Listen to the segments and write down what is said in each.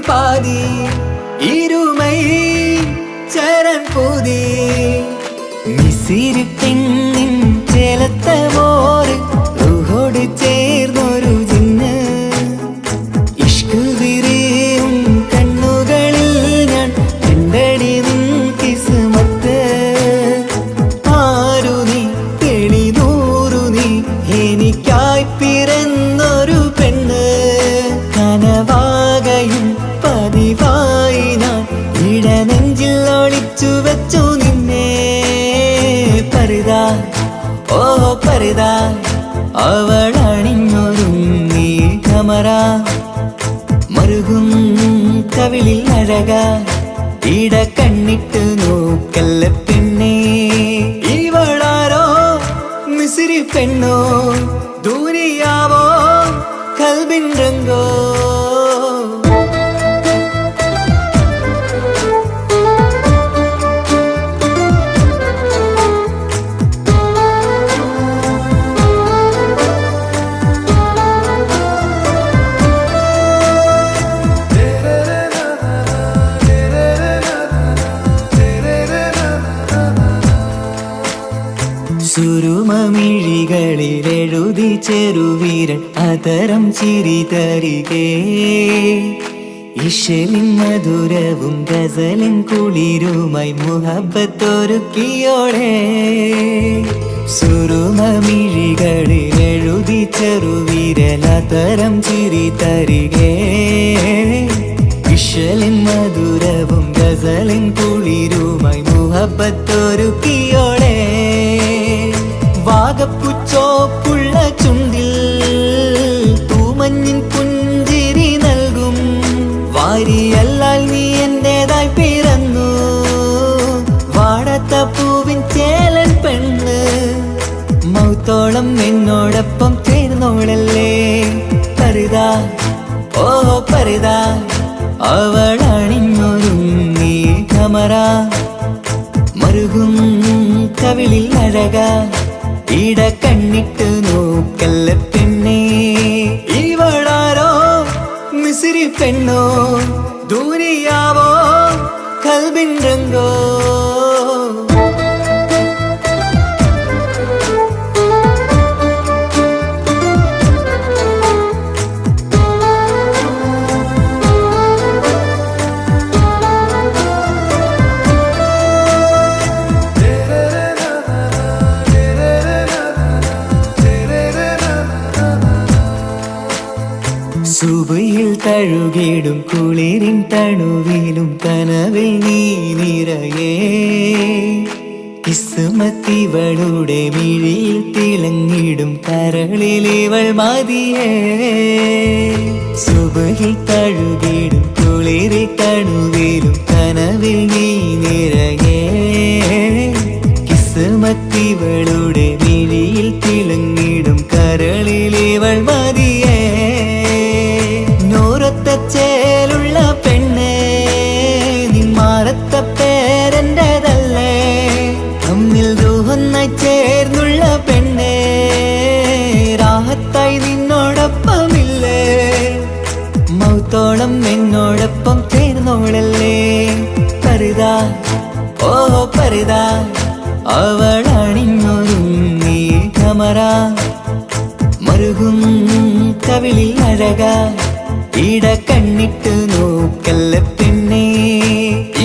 പാതി ഇരുമൈ ചരൻ പൂതി മിസിരി പെണ്ണിൻ ചേലത്ത മോറ് റൂഹോട് ചേർന്നൊരു ജിന്ന് ഇഷ്ക് വിരിയും കണ്ണുകളിൽ ഞാൻ കണ്ടടി നിൻ കിസ്മത്ത് ആരു നീ തെളിനൂറു നീ എനിക്കായി പിറന്നൊരു പെണ്ണ് കനവാകയും പതിവായി ഞാൻ ഇടനെഞ്ചിൽ ഒളിച്ചു വെച്ചു നിന്നെ പരിതാ ഓ പരിതാ അവളണിഞ്ഞൊരുങ്ങി കമറ മറുകും കവിളിൽ അഴക ഇട കണ്ണിട്ട് നോക്കല്ല പെണ്ണേ ഇവളാരോ മിസിരി പെണ്ണോ ദൂരിയാവോ കൽബിൻ രംഗോ സുരുമമിഴികളിൽ എഴുതി ചെറുവീരൻ അതരം ചിരി തരികേ ഇശലിൻ മധുരവും ഗസലിൻ കുളിരുമായി മുഹബത്തൊരുക്കിയോളെ സുരുമമിഴികളിൽ എഴുതി ചെറുവീരൻ അതരം ചിരി തരികേ ഇശലിൻ മധുരവും ഗസലിൻ കുളിരുമായി മുഹബത്തൊരുക്കിയോളെ വാഗപ്പുച്ചോപ്പുള്ള ചുണ്ടിൽ തൂമഞ്ഞിൻ പുഞ്ചിരി നൽകും വാരിയല്ലാൽ നീ എന്റേതായി പിറന്നു വാടാത്ത പൂവിൻ ചേലൻ പെണ്ണ് മൗത്തോളം എന്നോടൊപ്പം ചേർന്നോളല്ലേ പരിതാ ഓ പരിതാ അവളണിഞ്ഞൊരുങ്ങി കമറ മറുകും കവിളിൽ അഴക ഇട കണ്ണിട്ട് നോക്കല്ല പെണ്ണേ ഇവളാരോ മിസിരി പെണ്ണോ ദൂരിയാവോ കൽബിൻ രംഗോ സുബയിൽ തഴുകിടും കുളിരിൻ തണുവിലും കനവിൽ നീ നിറയേ കിസ്മത്തിവളുടെ മിഴിയിൽ തിളങ്ങിടും കരളിലിവൾ മതിയേ സുബയിൽ തഴുകിടും കുളിരിൻ തണുവിലും കനവിൽ നീ നിറയേ കിസ്മത്തിവളുടെ മിഴിയിൽ തിളങ്ങിടും കരളിലിവൾ മതിയേ ചേലുള്ള പെണ്ണേ നിന്മാറത്ത പേരെന്റേതല്ലേ തമ്മിൽ ദൂഹൊന്നായി ചേർന്നുള്ള പെണ്ണേ രാഹത്തായി നിന്നോടൊപ്പമില്ലേ മൗത്തോളം എന്നോടൊപ്പം ചേർന്നോളല്ലേ പരിതാ ഓ പരിതാ അവളണിഞ്ഞൊരുങ്ങി കമറ മറുകും കവിളിൽ അഴക ഇട കണ്ണിട്ട് നോക്കല്ല പെണ്ണേ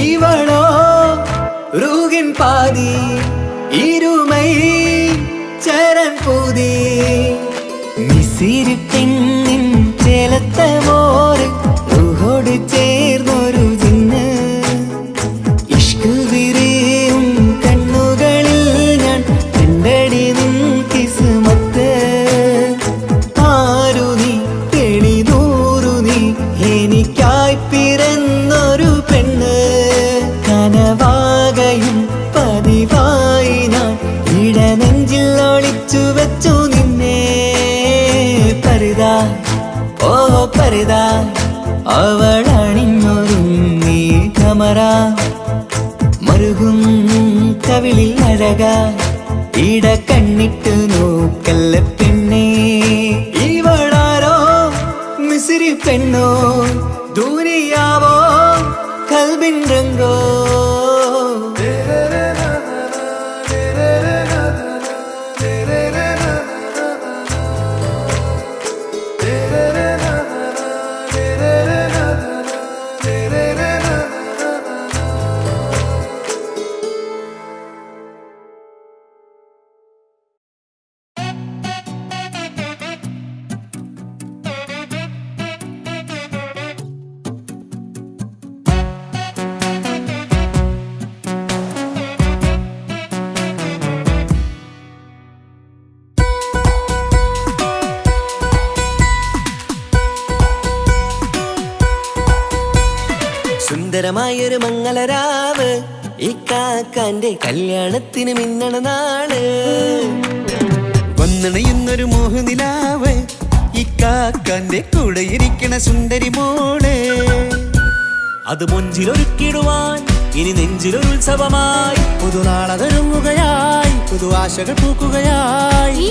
ഇവളോ റൂഹിൻ പാതി ഇരുമൈ ചരൻ പൂതി മിസിരി പെണ്ണിൻ ചേലത്ത മോറ് റൂഹോട് ചേർന്നൊരു ജിന്ന് ഇഷ്ക് വിരിയും കണ്ണുകളിൽ ഞാൻ കണ്ടടി നിൻ കിസ്മത്ത് ആരു നീ തെളിനൂറു നീ എനിക്കായി പിറന്നൊരു പെണ്ണ് കനവാകയും പതിവായി ഞാൻ ഇടനെഞ്ചിൽ ഒളിച്ചു വെച്ചു നിന്നെ പരിതാ ഓ പരിതാ അവളണിഞ്ഞൊരുങ്ങി കമറ മറുകും കവിളിൽ അഴക ഇട കണ്ണിട്ട് നോക്കല്ല പെണ്ണേ ഇവളാരോ മിസിരി പെണ്ണോ ദൂരിയാവോ കൽബിൻ രംഗോ സുന്ദരമായൊരു മംഗളരാവ് ഇക്കാക്കാന്റെ കല്യാണത്തിന് മിന്നണ നാള് വന്നണയുന്നൊരു മോഹനിലാവ് ഇക്കാക്കാന്റെ കൂടെ ഇരിക്കണ സുന്ദരി മോള് അത് മൊഞ്ചിലൊരുക്കിടുവാൻ ഇനി നെഞ്ചിലൊരു ഉത്സവമായി പുതുനാളതൊരുങ്ങുകയായി പുതു ആശകൾ പൂക്കുകയായി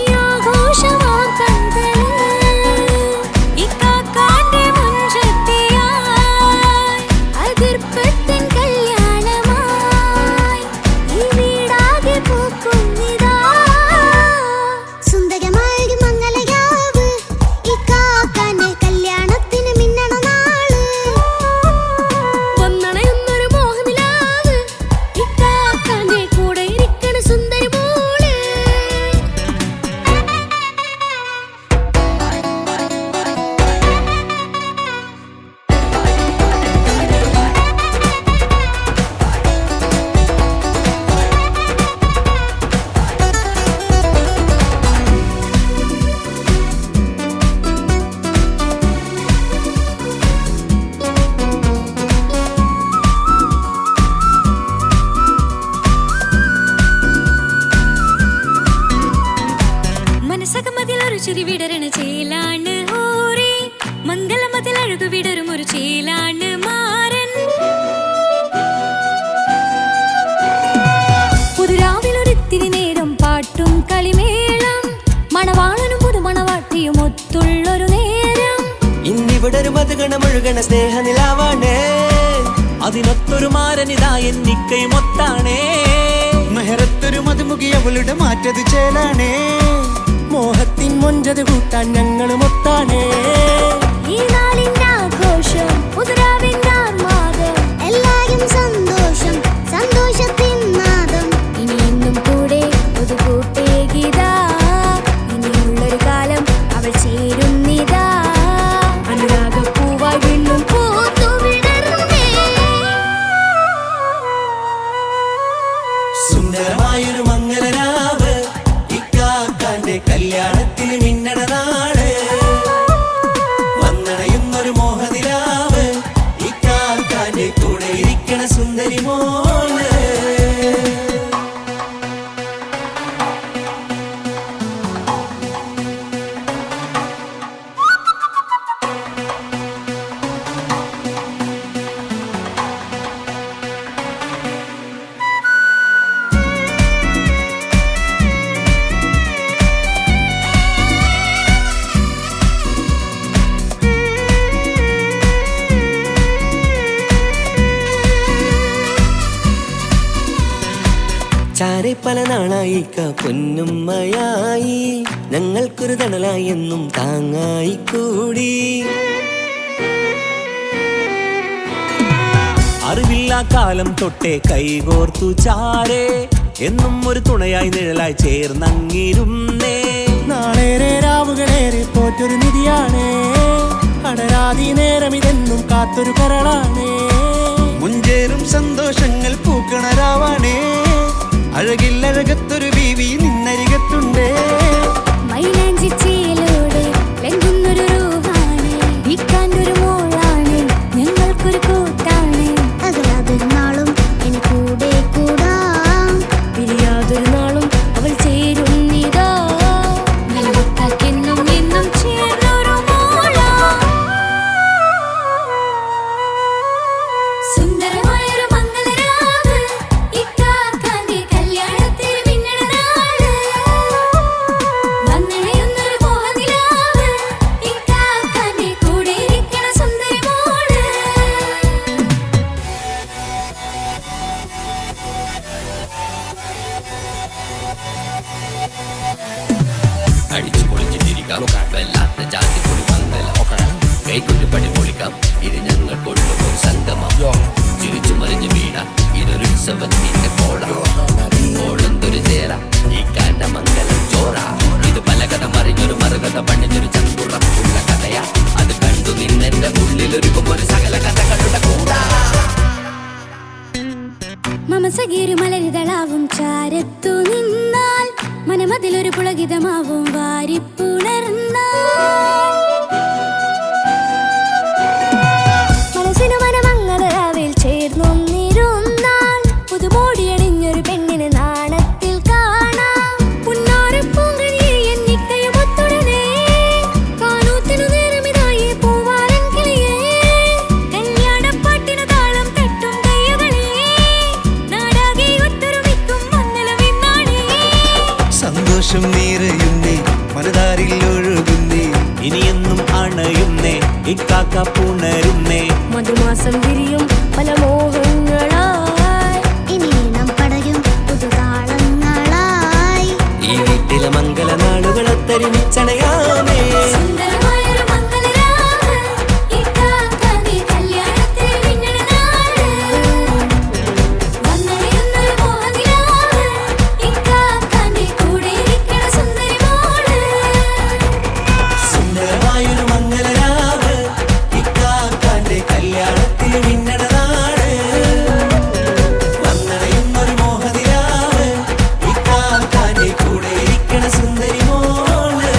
ചിരി വിടരണ ചേലാണ് ഹോറി മംഗളമതിൽ അഴകു വിടരും ഒരു ചേലാണ് മാരൻ പുതുരാവിലൊരിത്തിരി നേരം പാട്ടും കളിമേളം മണവാളനും പുതുമണവാട്ടിയും ഒത്തുള്ളൊരു നേരം ഇന്നിവിടെ ഒരു മധുഗണമൊഴുകണ സ്നേഹനിലാവാണ് അതിനൊത്തൊരു മാരനിതാ എന്നിക്കയും ഒത്താണേ മെഹറത്തൊരു മധുമുഖി അവളുടെ മാറ്റത് ചേലാണേ മോഹത്തിൻ മൊഞ്ചത് കൂട്ടാൻ ഞങ്ങളും ഒത്താണേ ഈ നാളിന്റെ ആഘോഷം പുതുരാവിന്റെ ആർമാദം എല്ലാരും സന്തോഷം സന്തോഷത്തിൻ നാദം ഇനി എന്നും കൂടെ പുതുകൂട്ടേകിതാ ഇനിയുള്ളൊരു കാലം അവൾ ചേരുന്നിതാ അനുരാഗപ്പൂവായി വീണ്ടും പൂത്തുവിടരുന്നേ സുന്ദരമായൊരു മംഗളരാവ് കല്യാണത്തിന് മിന്നണ നാള് വന്നണയുന്നൊരു മോഹനിലാവ് ഇക്കാക്കാന്റെ കൂടെ ഇരിക്കണ സുന്ദരി മോള് ചാരെ പല നാളായിക്ക പൊന്നുമ്മയായി ഞങ്ങൾക്കൊരു തണലായി എന്നും താങ്ങായി കൂടി അറിവില്ലാ കാലം തൊട്ടേ കൈകോർത്തു ചാരേ എന്നും ഒരു തുണയായി നിഴലായി ചേർന്നങ്ങിരുന്നേ നാളേറെ രാവുകളേറെ പോറ്റൊരു നിധിയാണേ അടരാതി നേരം ഇതെന്നും കാത്തൊരു കരളാണേ മുഞ്ചേറും സന്തോഷങ്ങൾ പൂക്കണരാവാണേ അഴകില്ലഴകത്തൊരു ബീവി നിന്നരികത്തുണ്ടേ മൈലാഞ്ചി ചേലോടെ ലംഘുന്നൊരു രൂപാണ് ഇക്കാണ്ടൊരു മോളാണ് ഞങ്ങൾക്കൊരു കൂട്ടാണ് അകലാതൊരു നാളും എന്നെ കൂടെ കൂടാം പിരിയാതൊരു നാളും അവൾ ചേരുന്നിതാ എന്നും എന്നും ചേർന്നൊരു മോളാ സുന്ദരമായൊരു മംഗളരാവ് ഇക്കാക്കാന്റെ കല്യാണത്തിന് മിന്നണ 17 ഓളൊന്തൊരു ചേര ഈ കാണ്ട മംഗലം ചോറ ഇത് പലകഥ മറിഞ്ഞൊരു മറുകഥ പണിഞ്ഞൊരു ചന്തുറപ്പുള്ള കഥയാ അത് കണ്ടു നിന്നെന്റെ ഉള്ളിലൊരുക്കുമ്പോൾ സകല കഥകളുടെ കൂടാ മമസഗീരു മലരിതളാവും ചാരത്തു നിന്നാൽ മനമതിലൊരു പുളകിതമാവും വാരിപ്പുണർന്നാൽ മനസ്സിനു മനമങ്ങതരാവിൽ ചേർന്നൊന്നിരുന്നാൽ പുതുമോടിയണിഞ്ഞൊരു പെണ്ണിന് നാണത്തിൽ കാണാം പുന്നാരപ്പൂങ്കണിയെ എണ്ണിക്കയുമൊത്തുടനെ കാനൂത്തിനു നേരമിതായി പൂവാലൻ കിളിയേ കല്യാണപ്പാട്ടിനു താളം തെട്ടും കയ്യുകളെ നാടാകെ ഒത്തൊരുമിക്കും മംഗളമെന്നാണേ സന്തോഷം നിറയുന്നേ മനതാരിൽ ഒഴുകുന്നേ ഇനിയെന്നും അണയുന്നേ ഇക്കാക്ക പുണരുന്നേ മധുമാസം വിരിയും പല മോഹങ്ങളായി ഇനി നാം പടരും പുതുതാളങ്ങളായി ഈ വീട്ടിലെ മംഗള നാളുകൾ ഒത്തൊരുമിച്ചണയാമേ സുന്ദരമായൊരു മംഗളരാവ് ഇക്കാക്കാന്റെ കല്യാണത്തിൽ മിന്നണ നാള് വന്നണിയുന്നൊരു മോഹനിലാവ് ഇക്കാക്കാന്റെ കൂടെ ഇരിക്കണ സുന്ദരി മോള് സുന്ദരമായൊരു മംഗളരാവ് ഇക്കാക്കാന്റെ കല്യാണത്തിൽ മിന്നണ നാട് വന്നണയുന്നൊരു മോഹനിലാവ് ഇക്കാക്കാന്റെ കൂടെ ഇരിക്കണ സുന്ദരി മോള്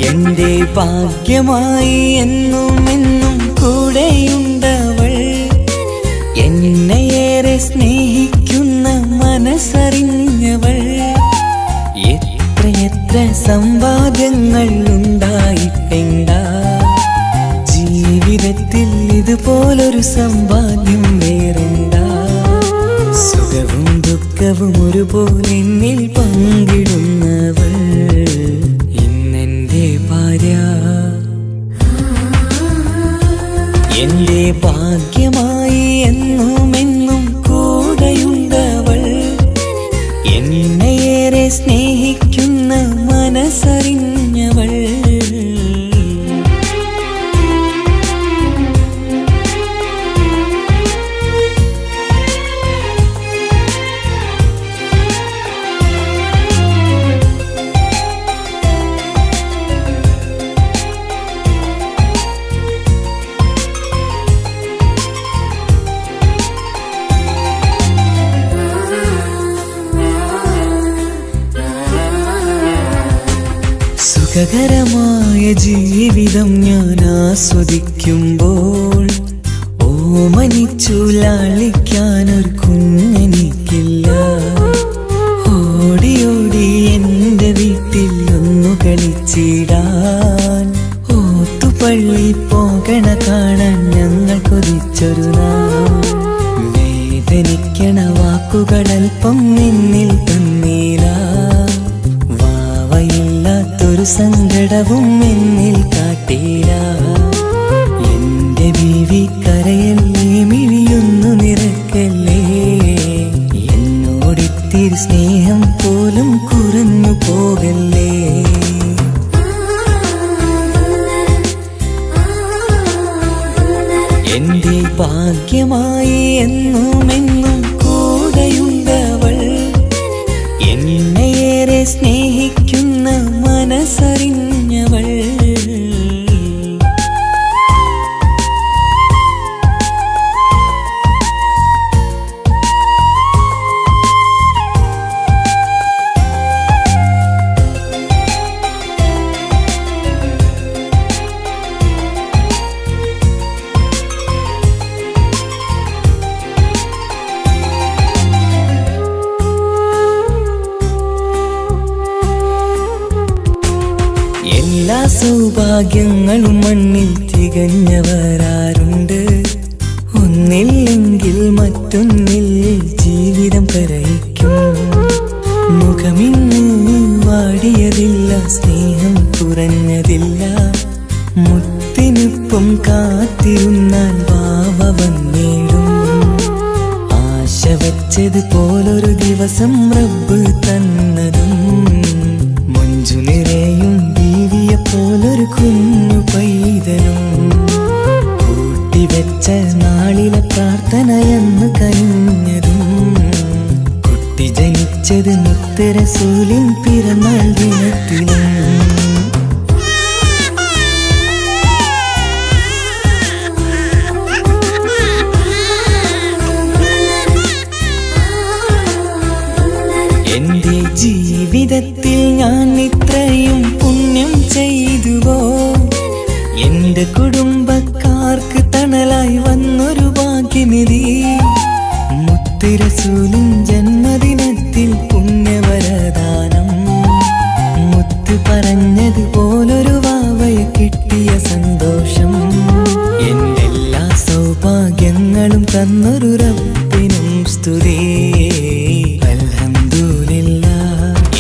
എന്റെ ഭാഗ്യമായി എന്നും എന്നും കൂടെയുണ്ടവൾ എന്നെയേറെ സ്നേഹിക്കുന്ന മനസ്സറിഞ്ഞവൾ എത്രയെത്ര സമ്പാദ്യങ്ങൾ ഉണ്ടായിട്ടെന്താ ജീവിതത്തിൽ ഇതുപോലൊരു സമ്പാദ്യം വേറെന്താ സുഖവും ദുഃഖവും ഒരുപോലെ എന്നിൽ പങ്കിടുന്നവൾ ഇന്നെന്റെ ഭാര്യ എന്റെ ഭാഗ്യമായി എന്നും എന്നും കൂടെയുണ്ടവൾ എന്നെയേറെ സ്നേഹിക്കുന്ന മനസ്സറിഞ്ഞവൾ സുഖകരമായ ജീവിതം ഞാൻ ആസ്വദിക്കുമ്പോൾ ഓമനിച്ചു ലാളിക്കാനൊരു കുഞ്ഞെനിക്കില്ല ഓടി ഓടി എൻ്റെ വീട്ടിൽ ഒന്നു കളിച്ചിടാൻ ഓത്തുപള്ളി പോകണ കാണാൻ ഞങ്ങൾ കൊതിച്ചൊരു നാൾ വേദനിക്കണ വാക്കുകളൽപ്പം നിന്നിൽ തന്നീല വാവയില്ലാത്തൊരു സങ്കടവും എന്നിൽ കാട്ടീല എന്റെ ബീവി കരയല്ലേ മിഴിയൊന്നു നിറക്കല്ലേ എന്നോടിത്തിരി സ്നേഹം പോലും കുറഞ്ഞു പോകല്ലേ എന്റെ ഭാഗ്യമായി എന്നും എന്നും കൂടെയുണ്ടവൾ എന്നെയേറെ സ്നേഹിക്കുന്ന മനസ്സറിഞ്ഞവൾ സൗഭാഗ്യങ്ങളും മണ്ണിൽ തികഞ്ഞവരാരുണ്ട്? ഒന്നില്ലെങ്കിൽ മറ്റൊന്നിൽ ജീവിതം കരയിക്കും. മുഖമിന്ന് വാടിയതില്ല, സ്നേഹം കുറഞ്ഞതില്ല. മുത്തിനൊപ്പം കാത്തിരുന്നാൽ വാവ വന്നിടും. ആശ വെച്ചത് പോലൊരു ദിവസം റബ്ബ് തന്നതും. മഞ്ജു നിറയും ബീവിയെ പോലൊരു കുഞ്ഞു പൈതലും. കൂട്ടിവെച്ച നാളിലെ പ്രാർത്ഥനയെന്ന് കഴിഞ്ഞതും. കുട്ടി ജനിച്ചത് മുത്ത് റസൂലിൻ പിറന്നാൾ ദിനത്തിലും. എന്റെ ജീവിതത്തിൽ ഞാൻ ഇത്രയും പുണ്യം ചെയ്തുവോ? എന്റെ കുടുംബക്കാർക്ക് തണലായി വന്നൊരു ഭാഗ്യനിധി. മുത്ത് റസൂലിൻ ജന്മദിനത്തിൽ പുണ്യവരദാനം. മുത്ത് പറഞ്ഞത് പോലൊരു വാവയെ കിട്ടിയ സന്തോഷം. എന്റെ എല്ലാ സൗഭാഗ്യങ്ങളും തന്നൊരു റബ്ബിനും സ്തുതി.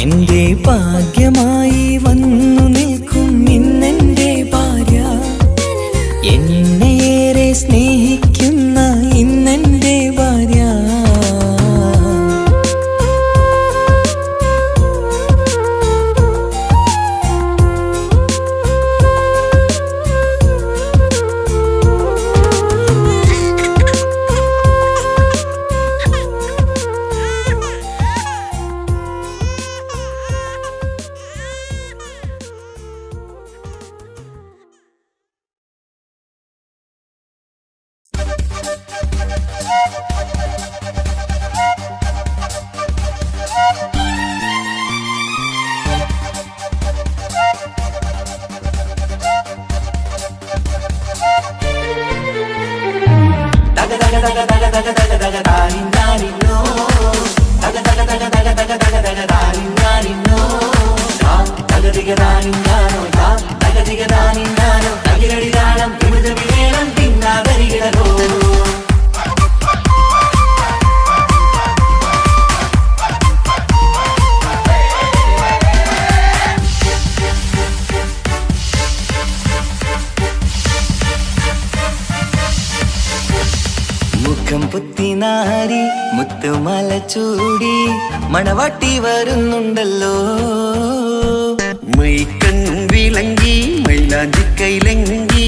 എന്റെ ഭാഗ്യമായി വന്നു നിൽക്കും ഇന്നെന്റെ ഭാര്യ. എന്നെയേറെ സ്നേഹിക്കുന്ന ഇന്നെന്റെ ഭാര്യ. മുഖം പുത്തിനാരി മുത്തുമല ചൂടി മണവാട്ടി വരുന്നുണ്ടല്ലോ. മൈക്കണ്ണും വിളങ്ങി മൈലാഞ്ചി കൈലങ്ങി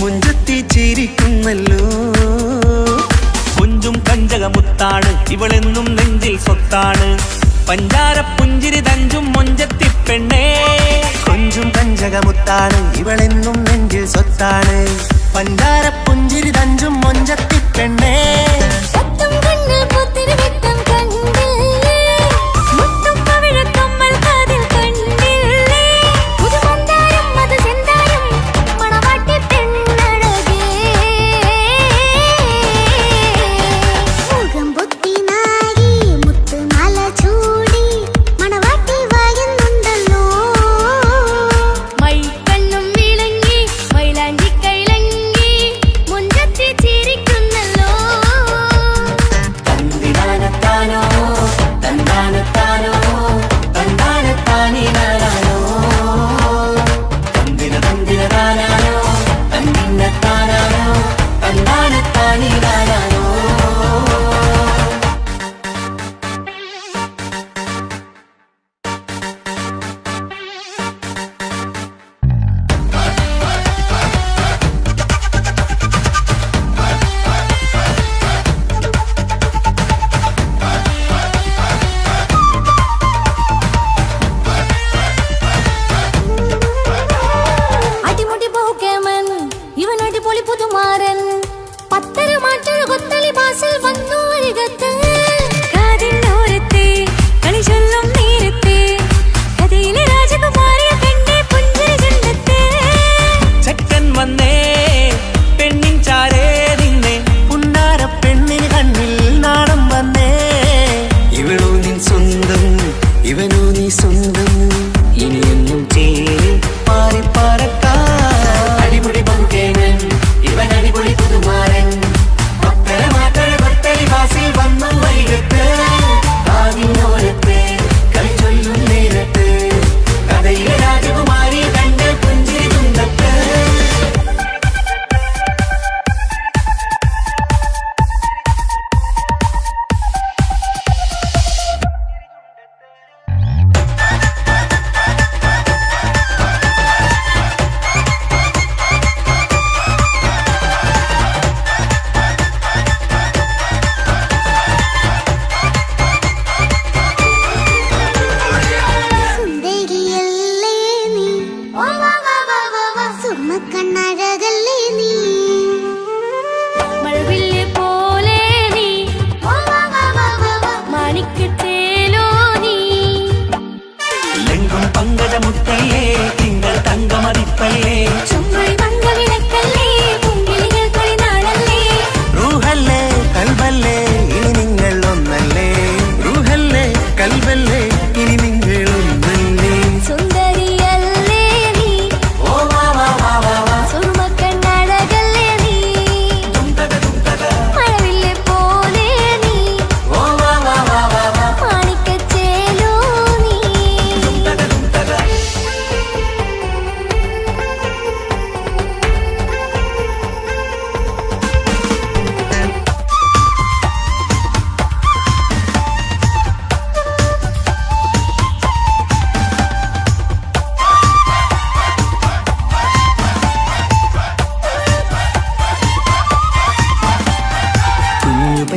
മുഞ്ചത്തി ചിരിക്കുന്നല്ലോ. കുഞ്ചും കഞ്ചകമുത്താണ് ഇവളെന്നും നെഞ്ചിൽ സ്വത്താണ്. പഞ്ചാര പുഞ്ചിരി തഞ്ചും മൊഞ്ചത്തി പെണ്ണേ. കൊഞ്ചും കഞ്ചകമുത്താണ് ഇവളെന്നും നെഞ്ചിൽ സ്വത്താണ്. പഞ്ചാര പുഞ്ചിരി തഞ്ചും മൊഞ്ചത്തി പെണ്ണേ. ഒത്തും കണ്ണിൽ പുത്തിരി വെട്ടം കണ്ടില്ലേ? മുത്തും പവിഴക്കമ്മൽ കാതിൽ കണ്ടില്ലേ? പുതുമന്ദാരം മധുചന്ദാരം മണവാട്ടി പെണ്ണഴകേ. മുഖം പൊത്തി നാരി മുത്തുമാല ചൂടി മണവാട്ടി വരുന്നുണ്ടല്ലോ. മൈക്കണ്ണും വിളങ്ങി മൈലാഞ്ചി കൈലങ്ങി മുഞ്ചത്തി ചിരിക്കുന്നല്ലോ.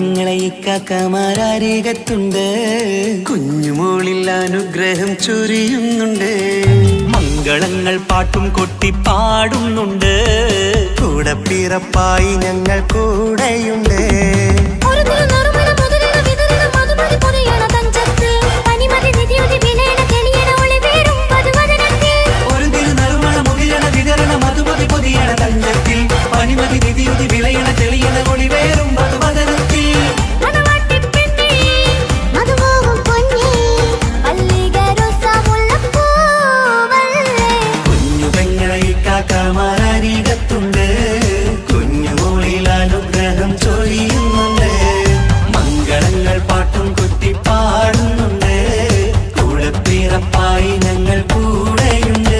പെങ്ങളെ ഇക്കാക്കമാരരികത്തുണ്ട്. കുഞ്ഞുമോളിൽ അനുഗ്രഹം ചൊരിയുന്നുണ്ട്. മംഗളങ്ങൾ പാട്ടും കൊട്ടി പാടുന്നുണ്ട്. കൂടെ പിറപ്പായി ഞങ്ങൾ കൂടെയുണ്ട്. ഒരു തിരുനറുമണ മുതിരണ വിതരണ മധുമതി പൊതിയണ തഞ്ചത്തിൽ പനിമതി നിധിയുതി വിലയണ തെളിയണ ഒളിവേറും പതുവദനത്തിൽ. ഒരു തിരുനറുമണ മുതിരണ വിതരണ മധുമതി പൊതിയണ തഞ്ചത്തിൽ പനിമതി നിധിയുതി വിളയണ തെളിയണ ഒളിവേറും മധുവദനത്തിൽ. മണവാട്ടിപ്പെണ്ണേ, മധുപോകും പൊന്നേ, മല്ലികരോസാമുല്ലപ്പൂവല്ലേ. കുഞ്ഞു പെങ്ങളെ ഇക്കാക്കമാരരികത്തുണ്ട്. കുഞ്ഞുമോളിൽ അനുഗ്രഹം ചൊരിയുന്നുണ്ട്. മംഗളങ്ങൾ പാട്ടും കൊട്ടി പാടുന്നുണ്ട്. കൂടെ പിറപ്പായി ഞങ്ങൾ കൂടെയുണ്ട്.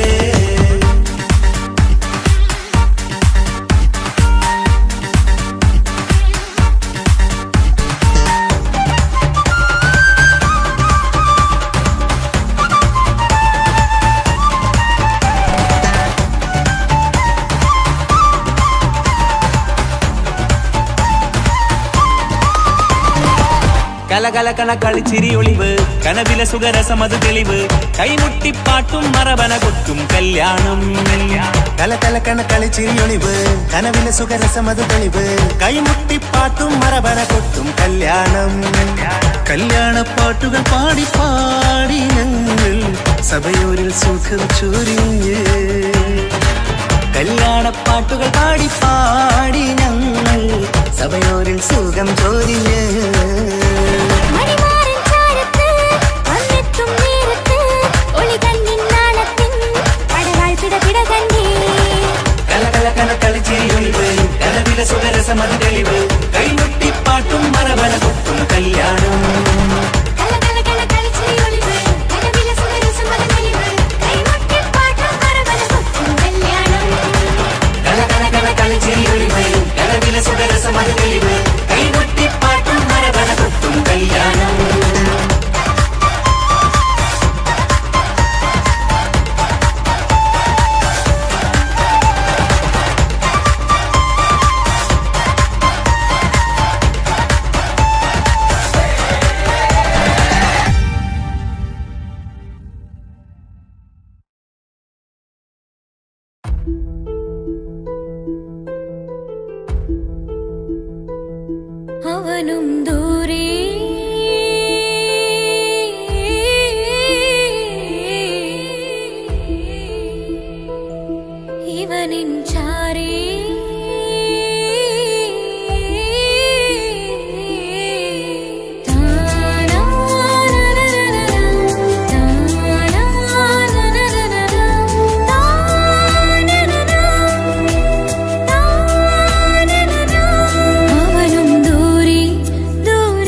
കലകലകണ കളിച്ചിരി ഒളിവ് കനവില സുഖരസമത് തെളിവ് കൈമുട്ടിപ്പാട്ടും മറവന കൊട്ടും കല്യാണം. കലകലക്കണ കളിച്ചിരിയൊളിവ് കനവിലെ സുഖരസമത് തെളിവ് കൈമുട്ടിപ്പാട്ടും മറവന കൊട്ടും കല്യാണം. കല്യാണപ്പാട്ടുകൾ പാടി പാടി ഞങ്ങൾ സഭയോരിൽ സുഖം ചൊരിഞ്ഞ്. കല്യാണപ്പാട്ടുകൾ പാടി പാടി ഞങ്ങൾ സഭയോരിൽ സുഖം ചോദിഞ്ഞ്. മണിമാരൻ ചാരത്ത് വന്നെത്തും നേരത്ത് ഒളികണ്ണിൻ നാളത്തിൻ പടവാൾ പിടപിട കണ്ടേ. കലകലകണ കളിച്ചിരിയൊളിവ് കനവില സുഖരസമത് തെളിവ് കൈമുട്ടിപ്പാട്ടും മറവന കൊട്ടും കല്യാണം. കലകലകണ കളിച്ചിരിയൊളിവ് കനവിലെ സുഖരസമത് തെളിവ് കൈമുട്ടിപ്പാട്ടും മറവന കൊട്ടും കല്യാണം. കലകലകണ കളിച്ചിരിയൊളിവ് കനവില സുഖരസമത് തെളിവ് കൈമുട്ടിപ്പാട്ടും മറവന കൊട്ടും കല്യാണം. അവനും ദൂരെ ഇവനിൻ ചാരേ. അവനും ദൂരെ ദൂരെ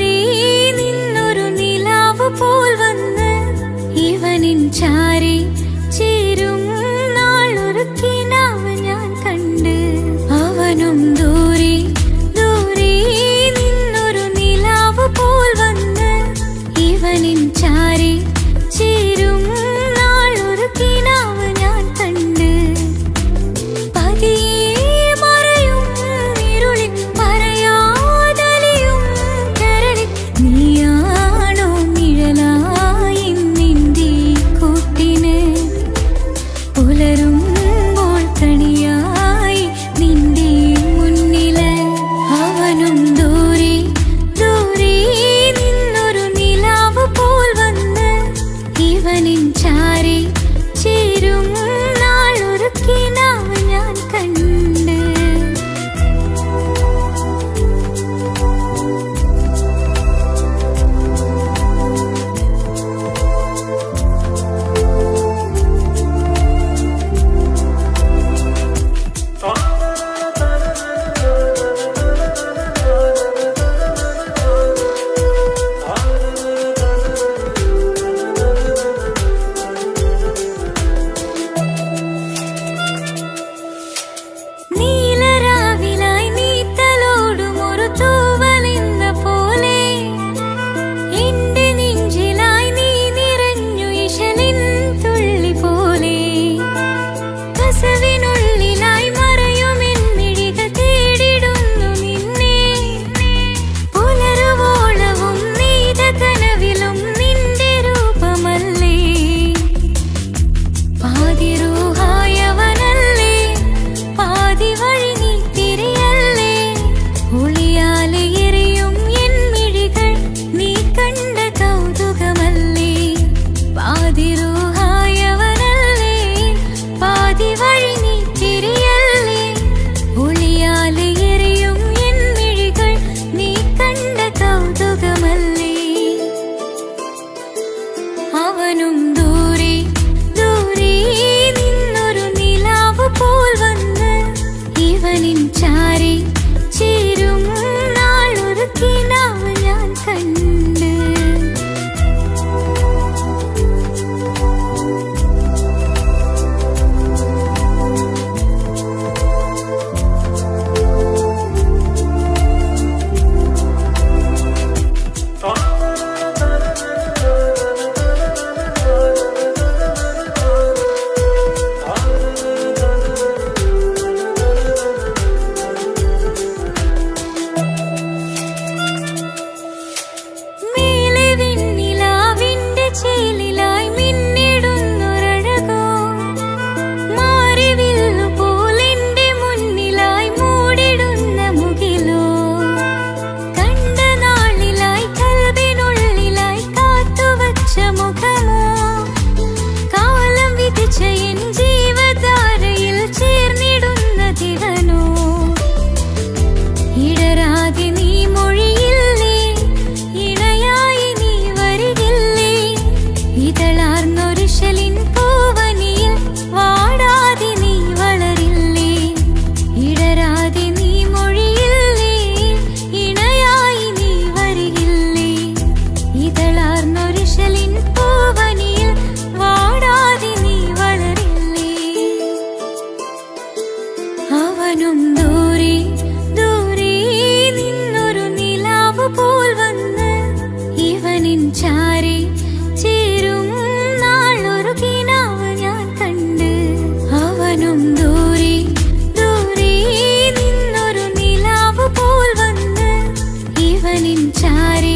ഇവനിൻ ചാരി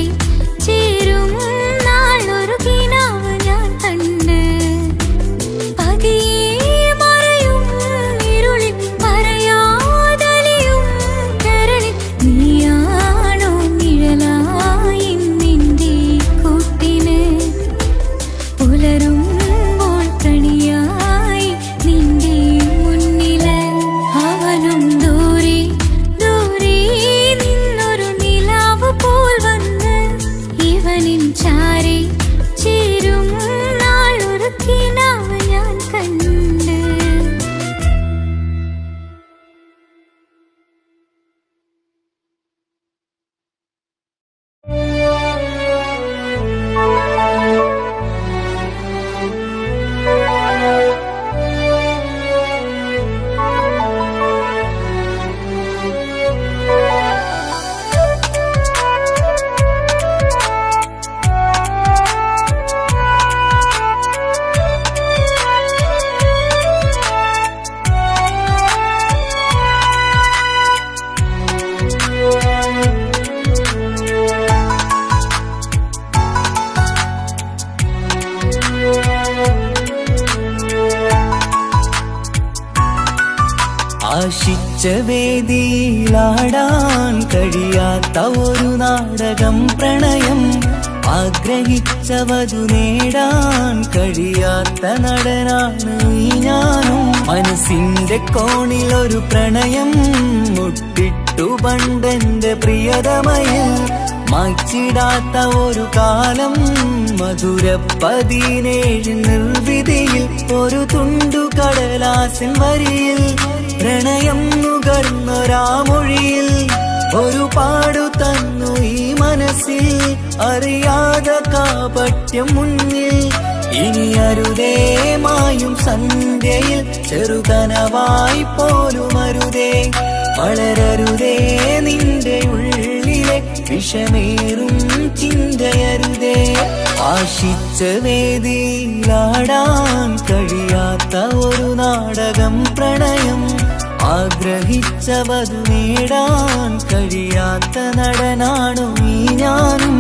ചേരും നാളൊരു കിനാവ് ഞാൻ കണ്ട് പതിയെ മറയും ഇരുളിൽ പറയാതലിയും കരളിൽ നീയാണോ നിഴലായി നിന്റെ കൂട്ടിന് പുലരുമ്പോൾ കണിയായി നിന്റെ മുന്നില് അവനും ദൂരെ ദൂരെ നിന്നൊരു നിലാവ് പോൽ വന്ന് ഇവനിൻ ചാരി ചേരും നാളൊരു കിനാവ് ഞാൻ കണ്ട് ആശിച്ച വേദിയിലാടാൻ കഴിയാത്ത ഒരു നാടകം പ്രണയം ആഗ്രഹിച്ചവതു നേടാൻ കഴിയാത്ത നടനാണ് ഈ ഞാനും മനസ്സിന്റെ കോണിൽ ഒരു പ്രണയം മുട്ടിട്ടു പണ്ടെന്റെ പ്രിയതമയിൽ മായ്ച്ചിടാത്ത ഒരു കാലം മധുര 17 നിർവിധിയിൽ ഒരു തുണ്ടു കടലാസിൻ വരിയിൽ പ്രണയം നുകർന്നൊരാമൊഴിയിൽ ഒരു പാടു തന്നു ഈ മനസ്സിൽ അറിയാതെ കാപട്യം മുന്നിൽ ഇനി അരുതേ മായും സന്ധ്യയിൽ ചെറുകനവായി പോലും അരുതേ വളരരുതേ നിന്റെ ഉള്ളിലെ വിഷമേറും ചിന്തയരുതേ ആശിച്ച വേദിയിലാടാൻ കഴിയാത്ത ഒരു നാടകം പ്രണയം ആഗ്രഹിച്ചവതു നേടാൻ കഴിയാത്ത നടനാണു ഈ ഞാനും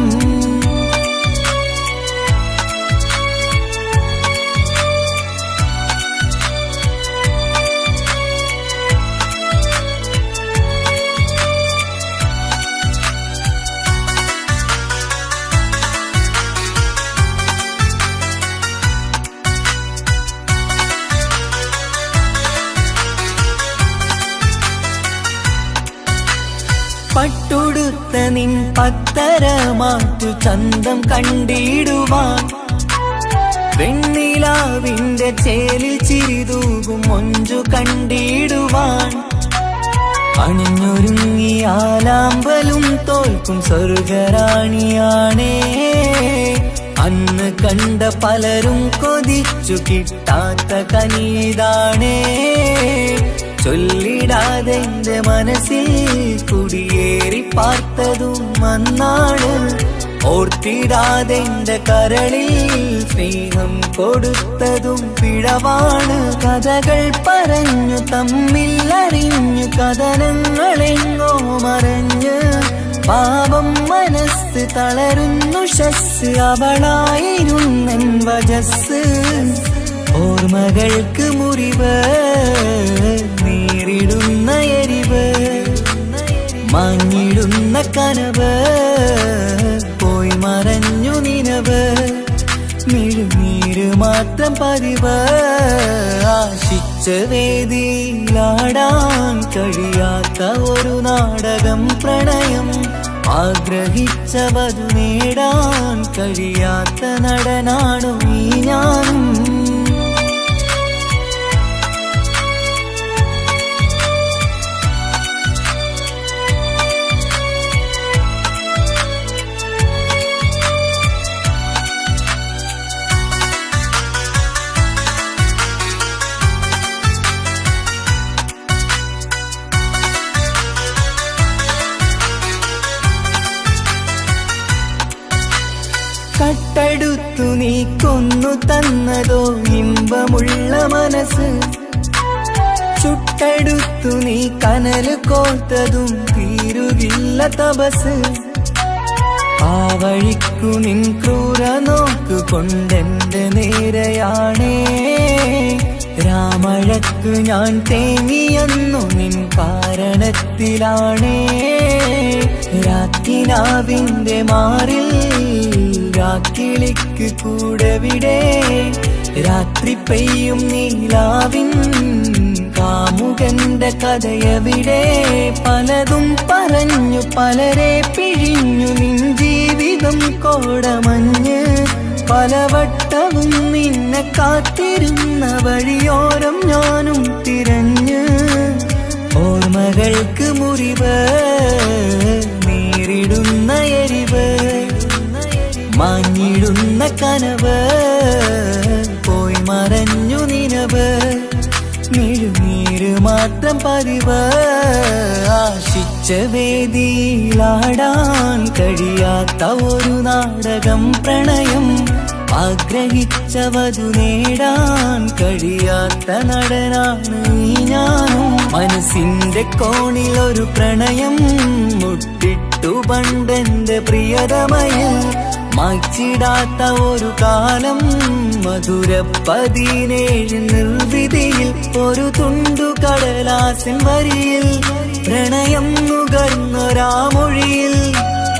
പട്ടുടുത്ത നിൻ പത്തരമാറ്റു ചന്തം കണ്ടിടുവാൻ വെണ്ണിലാവിന്റെ ചേലിൽ ചിരിതൂകും മൊഞ്ചു കണ്ടിടുവാൻ അണിഞ്ഞൊരുങ്ങിയാലാമ്പലും തോൽക്കും സ്വർഗറാണിയാണേ അന്ന് കണ്ട പലരും കൊതിച്ചു കിട്ടാത്ത കനിതാണേ ചൊല്ലിടാതെ എന്റെ മനസ്സിൽ കുടിയേറി പാർത്തതും അന്നാണ് ഓർത്തിടാതെ എന്റെ കരളിൽ സ്നേഹം കൊടുത്തതും പിഴവാണ് കഥകൾ പറഞ്ഞു തമ്മിൽ അറിഞ്ഞു കഥനങ്ങളെങ്ങോ മറഞ്ഞ് പാപം മനസ്സ് തളരുന്നു ശസ് അവളായിരുന്നെൻ വജസ് ഓർമ്മകൾക്ക് മുറിവ് നേരിടുന്ന എരിവ് മാഞ്ഞിടുന്ന കനവ് പോയി മറഞ്ഞു നിനവ് മിഴുനീര് മാത്രം പതിവ് ആശിച്ച വേദിയിലാടാൻ കഴിയാത്ത ഒരു നാടകം പ്രണയം ആഗ്രഹിച്ചവതു നേടാൻ കഴിയാത്ത നടനാണു ഈ ഞാനും കട്ടെടുത്തു നീ കൊന്നു തന്നതോ ഇമ്പമുള്ള മനസ്സ് ചുട്ടെടുത്തു നീ കനല് കോർത്തതും തീരുകില്ല തപസ് ആ വഴിക്കു നിൻ ക്രൂര നോക്കു കൊണ്ടെന്റെ നേരെയാണേ രാമഴക്ക് ഞാൻ തേങ്ങിയെന്നു നിൻ കാരണത്തിലാണേ രാക്കിനാവിന്റെ മാറിൽ രാക്കിളിക്ക് കൂടവിടെ രാത്രി പെയ്യും നീലാവിൻ കാമുകന്റെ കഥയവിടെ പലതും പറഞ്ഞു പലരെ പിഴിഞ്ഞു നിൻ ജീവിതം കോടമഞ്ഞ് പലവട്ടവും നിന്നെ കാത്തിരുന്ന വഴിയോരം ഞാനും തിരഞ്ഞ് ഓർമ്മകൾക്ക് മുറിവ് നേരിടുന്ന എരിവ് മാഞ്ഞിടുന്ന കനവ് പോയി മറഞ്ഞു നിനവ് മിഴുനീര് മാത്രം പതിവ് ആശിച്ച വേദിയിലാടാൻ കഴിയാത്ത ഒരു നാടകം പ്രണയം ആഗ്രഹിച്ചവതു നേടാൻ കഴിയാത്ത നടനാണ് ഈ ഞാനും മനസ്സിന്റെ കോണിൽ ഒരു പ്രണയം മുട്ടിട്ടു പണ്ടെന്റെ പ്രിയതമയിൽ മായ്ച്ചിടാത്ത ഒരു കാലം മധുര 17 നിർവിധിയിൽ ഒരു തുണ്ടു കടലാസിൻ വരിയിൽ പ്രണയം നുകർന്നൊരാമൊഴിയിൽ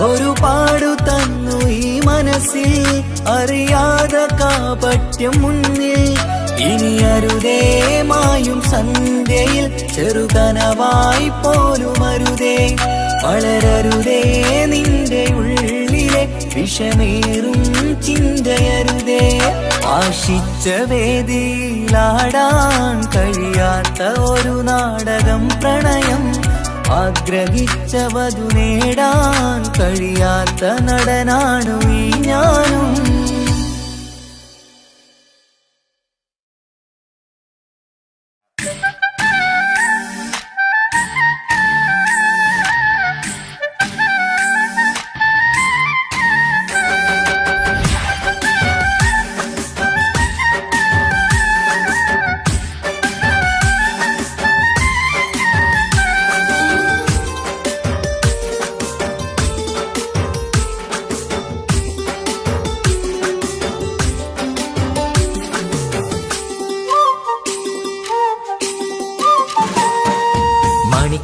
ഒരു പാടു തന്നു ഈ മനസ്സിൽ അറിയാതെ കാപട്യം മുന്നിൽ ഇനി അരുതേ മായും സന്ധ്യയിൽ ചെറുകനവായി പോലും അരുതേ വളരരുതേ നിന്റെ ഉള്ളിലെ വിഷമേറും ചിന്തയരുതേ ആശിച്ച വേദിയിലാടാൻ കഴിയാത്ത ഒരു നാടകം പ്രണയം ആഗ്രഹിച്ചവതു നേടാൻ കഴിയാത്ത നടനാണു ഈ ഞാനും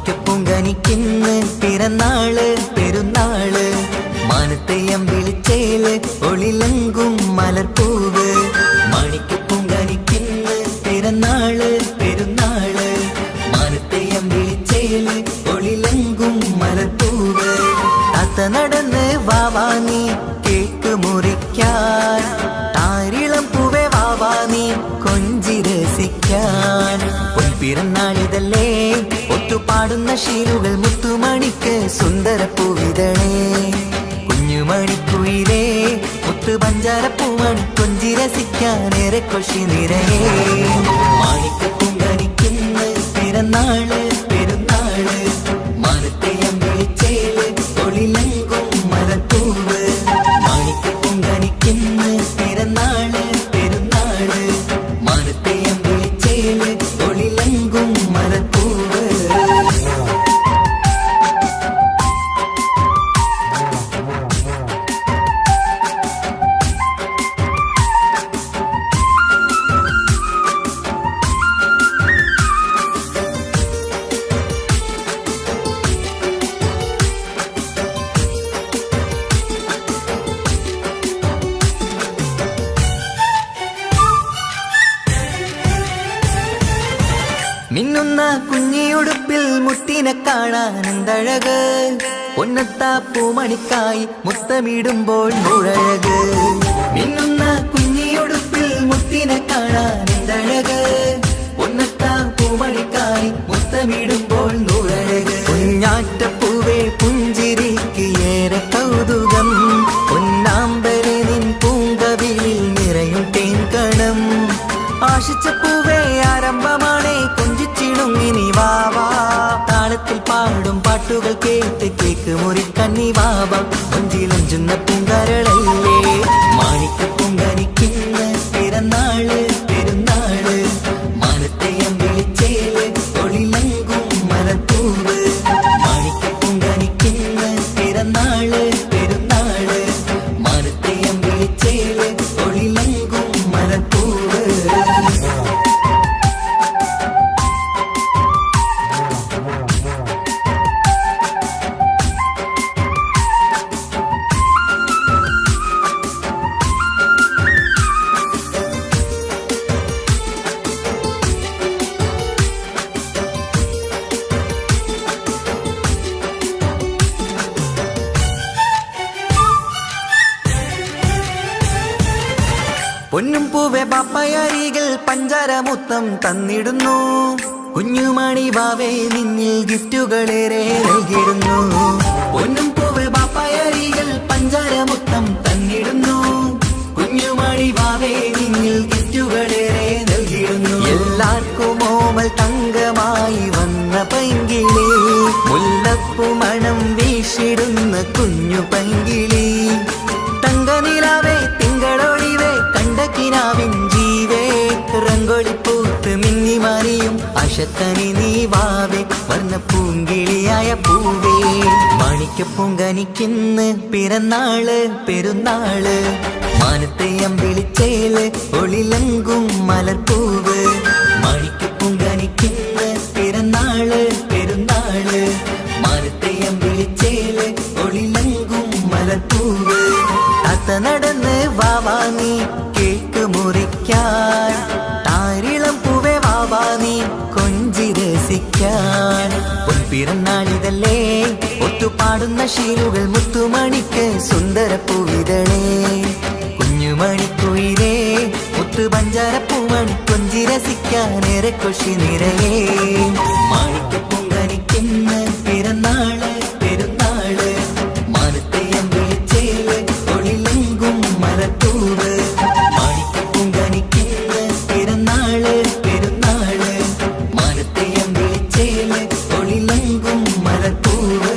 മാണിക്കപ്പൂങ്കനിക്കിന്ന് പിറന്നാള് പെരുന്നാള് മാനത്തെയം വിളിച്ചേല് ഒളിലങ്കും മലർപ്പൂവ് മാണിക്കപ്പൂങ്കനിക്കിന്ന് പിറന്നാള് പെരുന്നാള് മാനത്തെയം വിളിച്ചേല് ഒളിലങ്കും മലർപ്പൂവ് താത്ത നടന്ന് വാവാ നീ കേക്ക് മുറിക്കാൻ താരിളം പൂവേ വാവാ നീ കൊഞ്ചി രസിക്കാൻ പിറന്നാളിതല്ലേ ഒത്തുപാടുന്ന ശീലുകൾ മുത്തുമണിക്ക് സുന്ദരപ്പൂവിതളേ കുഞ്ഞുമണിക്കുയിലേ മുത്തു പഞ്ചാരപ്പൂമണി കൊഞ്ചി രസിക്കാനേറെ കൊഷി നിറയേ മാണിക്കപ്പൂങ്കനിക്കിന്ന് പിറന്നാള് പെരുന്നാള് മാനത്തെയം വിളിച്ചേല് ഒളിലങ്കും മലർപ്പൂവ് മാണിക്കപ്പൂങ്കനിക്കിന്ന് പിറന്നാള് പെരുന്നാള് മാനത്തെയം വിളിച്ചേല് ഒളിലങ്കും മലർപ്പൂവ് മിന്നുന്ന കുഞ്ഞിയുടുപ്പിൽ മുത്തിനെ കാണാൻ എന്തഴക് പൊന്നത്താ പൂമണിക്കായി മുത്തമിടുമ്പോൾ മുഴഴക് മിന്നുന്ന കുഞ്ഞിയുടുപ്പിൽ മുത്തിനെ കാണാൻ എന്തഴക് പൊന്നത്താ പൂമണിക്കായി മുത്തമിടുമ്പോൾ മുഴഴക് കുഞ്ഞാറ്റപ്പൂവേ പുഞ്ചിരിക്ക് ഏറെ കൗതുകം പൊന്നാമ്പരെ നിൻ പൂങ്കവിളിൽ നിറയും തേൻകണം ആശിച്ച പൂവേ ആരംഭമാണേ കൊഞ്ചിച്ചിടുങ്ങിനി വാവാ താളത്തിൽ പാടും പാട്ടുകൾ കേട്ട് കേക്ക് മുറിക്കണ്ണി വാവാ കൊഞ്ചിലഞ്ചുന്ന പൂങ്കരളല്ലേ മാണിക്കപ്പൂങ്കനിക്കിന്ന് പിറന്നാള് പെരുന്നാള് മാനത്തെയം വിളിച്ചേല് ഒളിലങ്കും മലർപ്പൂവ് മാണിക്കപ്പൂങ്കനിക്കിന്ന് പിറന്നാള് പെരുന്നാള് പൊന്നും പൂവെ പാപ്പയരികൾ പഞ്ചാരമുത്തം തന്നിടുന്നു കുഞ്ഞുമണി വാവേ നിന്നിൽ ഗിഫ്റ്റുകളേറെ നൽകിടുന്നു പൊന്നും പൂവെ പാപ്പയരികൾ പഞ്ചാരമുത്തം തന്നിടുന്നു കുഞ്ഞുമണി വാവേ നിന്നിൽ ഗിഫ്റ്റുകളേറെ നൽകിടുന്നു എല്ലാവർക്കും ഓമൽ തങ്കമായി വന്ന പൈങ്കിളി മുല്ലപ്പൂ മണം വീശിടുന്ന കുഞ്ഞു പൈങ്കിളി തങ്കനിലാവേ തിങ്കളൊളിവേ കണ്ടക്കിനാവിൻ ജീവേ റംഗോളിപ്പൂത്ത് മിന്നി മാറിയും അശത്തനി നീ വാവേ വർണ്ണ പൂങ്കിളിയായ പൂവേ മാണിക്കപ്പൂങ്കനിക്കിന്ന് പിറന്നാള് പെരുന്നാള് മാനത്തെ അമ്പിളിച്ചേല് ഒളിലങ്കും മലർപ്പൂവ് മാണിക്കപ്പൂങ്കനിക്കിന്ന് പിറന്നാള് പെരുന്നാള് മാനത്തെ അമ്പിളിച്ചേല് ഒളിലങ്കും മലർപ്പൂവ് താത്ത നടന്ന് വാവാ നീ കേക്ക് മുറിക്കാൻ താരിളം പൂവേ വാവാ നീ കൊഞ്ചി രസിക്കാൻ പൊൻപിറന്നാളിതല്ലേ ഒത്തുപാടുന്ന ശീലുകൾ മുത്തുമണിക്ക് സുന്ദര പൂവിതളേ കുഞ്ഞുമണിക്കുയിരേ മുത്തു പഞ്ചാരപ്പൂമണി കൊഞ്ചി രസിക്കാനേറെ കൊഷി നിറയേ മാണിക്കപ്പൂങ്കനിക്കുന്ന പിറന്നാള് പെരുന്നാള് മാനത്തെ അമ്പിളിച്ചേല് ഒളിലങ്കും മലത്തൂവ് മാണിക്കപ്പൂങ്കനിക്കുന്ന പിറന്നാള് പെരുന്നാള് മാനത്തെ അമ്പിളിച്ചേല് ഒളിലങ്കും മലത്തൂവ്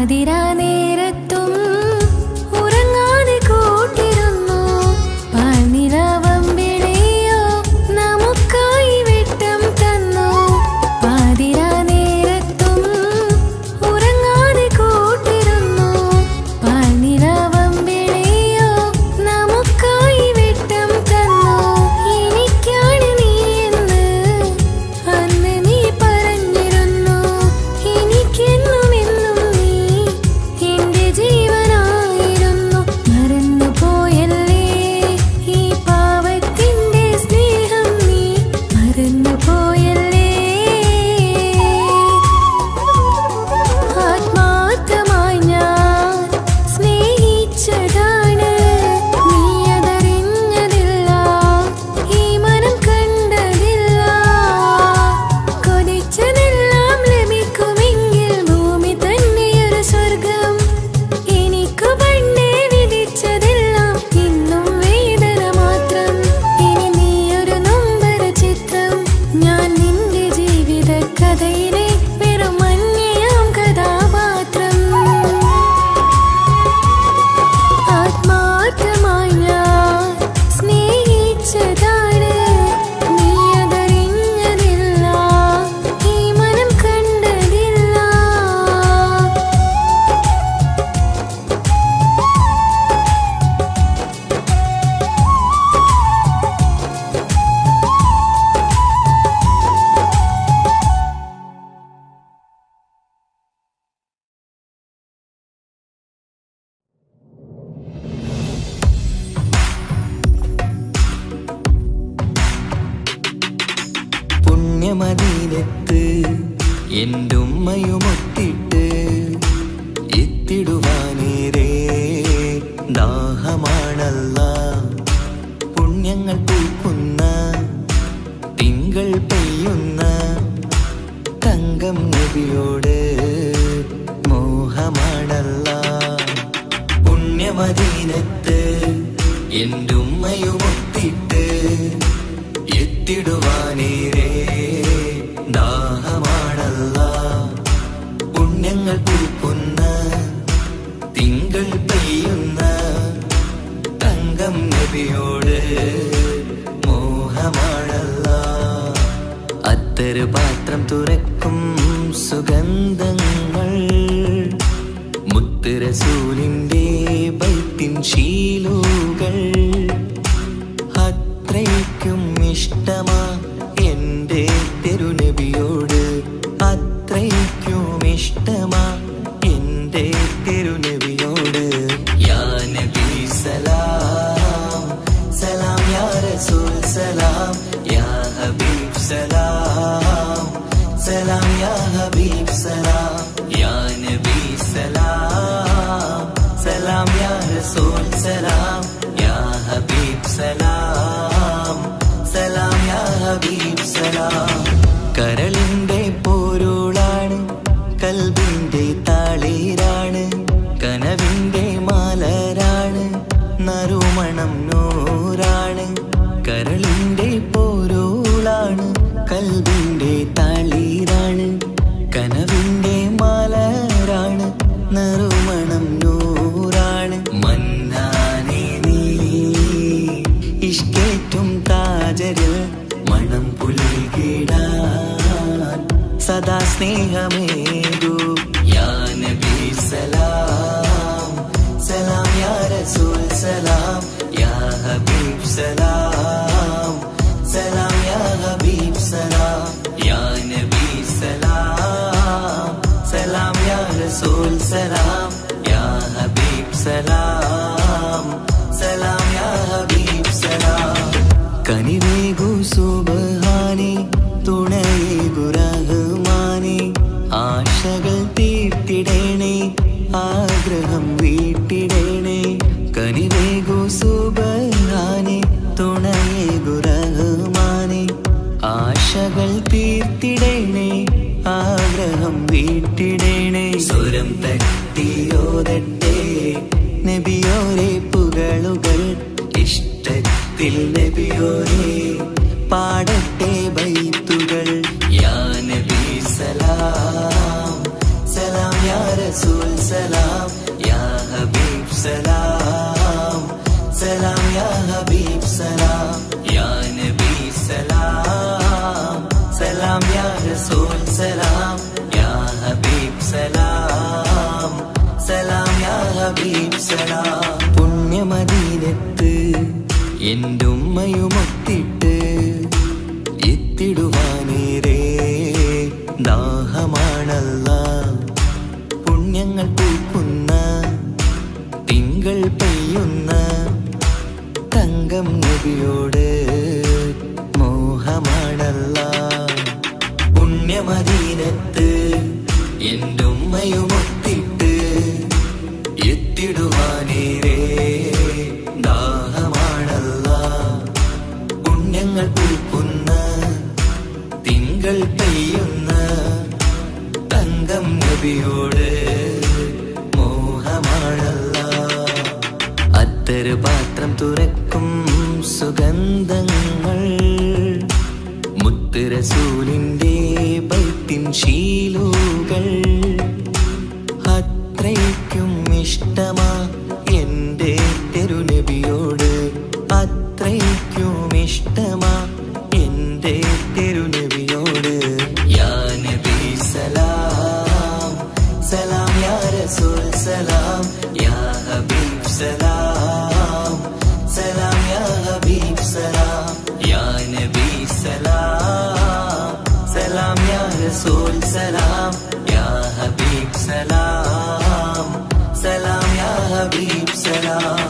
പാതിരാ നേരത്തും ഉറങ്ങാതെ കൂട്ടിരുന്നു പാൽനിലാവമ്പിളിയോ നമുക്കായി വെട്ടം തന്നു പാതിരാ നേരത്തും ഉറങ്ങാതെ കൂട്ടിരുന്നു പാൽനിലാവമ്പിളിയോ നമുക്കായി വെട്ടം തന്നു എനിക്കാണ് നീ എന്ന് അന്ന് നീ പറഞ്ഞിരുന്നു എനിക്കെന്നും എന്നും നീ എന്റെ ജീവനായിരുന്നു മറന്നു പോയല്ലേ ഈ പാവത്തിന്റെ സ്നേഹം നീ മറന്നു പോയല്ലേ ആത്മാർത്ഥമായി ഞാൻ സ്നേഹിച്ചതാണ് നീ അതറിഞ്ഞതില്ല ഈ മനം കണ്ടതില്ല കൊതിച്ചതെല്ലാം ലഭിക്കുമെങ്കിൽ ഭൂമി തന്നെയൊരു സ്വർഗം എനിക്കു പണ്ടേ വിധിച്ചതെല്ലാം ഇന്നും വേദന മാത്രം ഇനി നീയൊരു നൊമ്പര ചിത്രം ഞാൻ നിന്റെ ജീവിത കഥയിലെ വെറും അന്യയാം കഥാപാത്രം ആത്മാർത്ഥമായി ഞാൻ സ്നേഹിച്ചതാണ് നീ അതറിഞ്ഞതില്ല ഈ മനം കണ്ടതില്ല പുണ്യമദീനത്ത് എൻ്റെ ഉമ്മയുമൊത്തിട്ട് എത്തിടുവാനേരേ ദാഹമാണല്ല പുണ്യങ്ങൾ പൂക്കുന്ന തിങ്കൾ പെയ്യുന്ന തങ്കം നബിയോട് മോഹമാണല്ല പുണ്യമദീനത്ത് എൻ്റെ ഉമ്മയുമൊത്തിട്ട് എത്തിടുവാനേരേ ദാഹമാണല്ല പുണ്യങ്ങൾ പൂക്കുന്ന തിങ്കൾ പെയ്യുന്ന തങ്കം നബിയോട് മോഹമാണല്ല അത്തര് പാത്രം തുറക്കും സുഗന്ധങ്ങൾ മുത്ത് റസൂലിന്റെ ബൈത്തിൻ ശീലുകൾ അത്രയ്ക്കും ഇഷ്ടമാ എൻ്റെ തിരുനബിയോട് അത്രയ്ക്കും ഇഷ്ടമാ എൻ്റെ തിരുനബിയോട് യാ നബി സലാം സലാം യാ റസൂൽ സലാം യാ ഹബീബ് സലാം സലാം യാ ഹബീബ് സലാം യാ നബി സലാം സലാം യാ റസൂൽ സലാം യാ ഹബീബ് സലാം സലാം യാ ഹബീബ് സലാം കരളിന്റെ പോരുളാണ് കൽബിന്റെ താളീരാണ് കനവിന്റെ മാലരാണ് നറുമണം നൂറാണ് കരളിന്റെ പോരുളാണ് കൽബിന്റെ താളീരാണ് കനവിന്റെ മാലരാണ് നറുമണം നൂറാണ് മന്നാനേ നീ ഇഷ്കേറ്റും താജരിൽ മണം പുൽകിടാൻ സദാ സ്നേഹമേകൂ യാ നബി സലാം സലാം യാ റസൂൽ സലാം യാ ഹബീബ് സലാം സലാം യാ ഹബീബ് സലാം യാ നബി സലാം സലാം യാ റസൂൽ സലാം യാ ഹബീബ് സലാം സലാം യാ ഹബീബ് സലാം കനിവേകു സുബ്ഹാനേ തുണയേകു റഹ്മാനേ ആശകൾ തീർത്തിടേണേ ആഗ്രഹം വീട്ടിടേണേ കനിവേകു സുബ്ഹാനേ തുണയേകു റഹ്മാനേ ആശകൾ തീർത്തിടേണേ ആഗ്രഹം വീട്ടിടേണേ സ്വരം തട്ടിയോതട്ടെ നബിയോരെ പുകളുകൾ ഇഷ്ടത്തിൽ നബിയോരെ പാടട്ടെ ബൈത്തുകൾ യാ നബി സലാം സലാം യാ റസൂൽ സലാം സലാം. പുണ്യമദീനത്ത് എൻ്റെ ഉമ്മയുമൊത്തിട്ട് എത്തിടുവാനേറെ ദാഹമാണല്ല. പുണ്യങ്ങൾ പൂക്കുന്ന തിങ്കൾ പെയ്യുന്ന തങ്കം നബിയോട് മോഹമാണല്ല. പുണ്യമദീനത്ത് എൻ്റെ ഉമ്മയുമൊത്തിട്ട് എത്തിടുവാനേറെ ദാഹമാണല്ല. പുണ്യങ്ങൾ പൂക്കുന്ന തിങ്കൾ പെയ്യുന്ന തങ്കം നബിയോട് മോഹമാണല്ല. അത്തറ് പാത്രം തുറക്കും സുഗന്ധങ്ങൾ മുത്ത് റസൂലിന്റെ ബൈത്തിൻ ശീലുകൾ. അത്രയ്ക്കും ഇഷ്ടമാ എൻ്റെ തിരുനബിയോട്, അത്രയ്ക്കും ഇഷ്ടമാ എൻ്റെ തിരുനബിയോട്. യാ നബി സലാം സലാം, യാ റസൂൽ സലാം, യാ ഹബീബ് സലാം സലാം, യാ ഹബീബ് സലാം. യാ നബി സലാം സലാം, യാ റസൂൽ സലാം, യാ ഹബീബ് സലാം സലാം, യാ ഹബീബ് സലാം.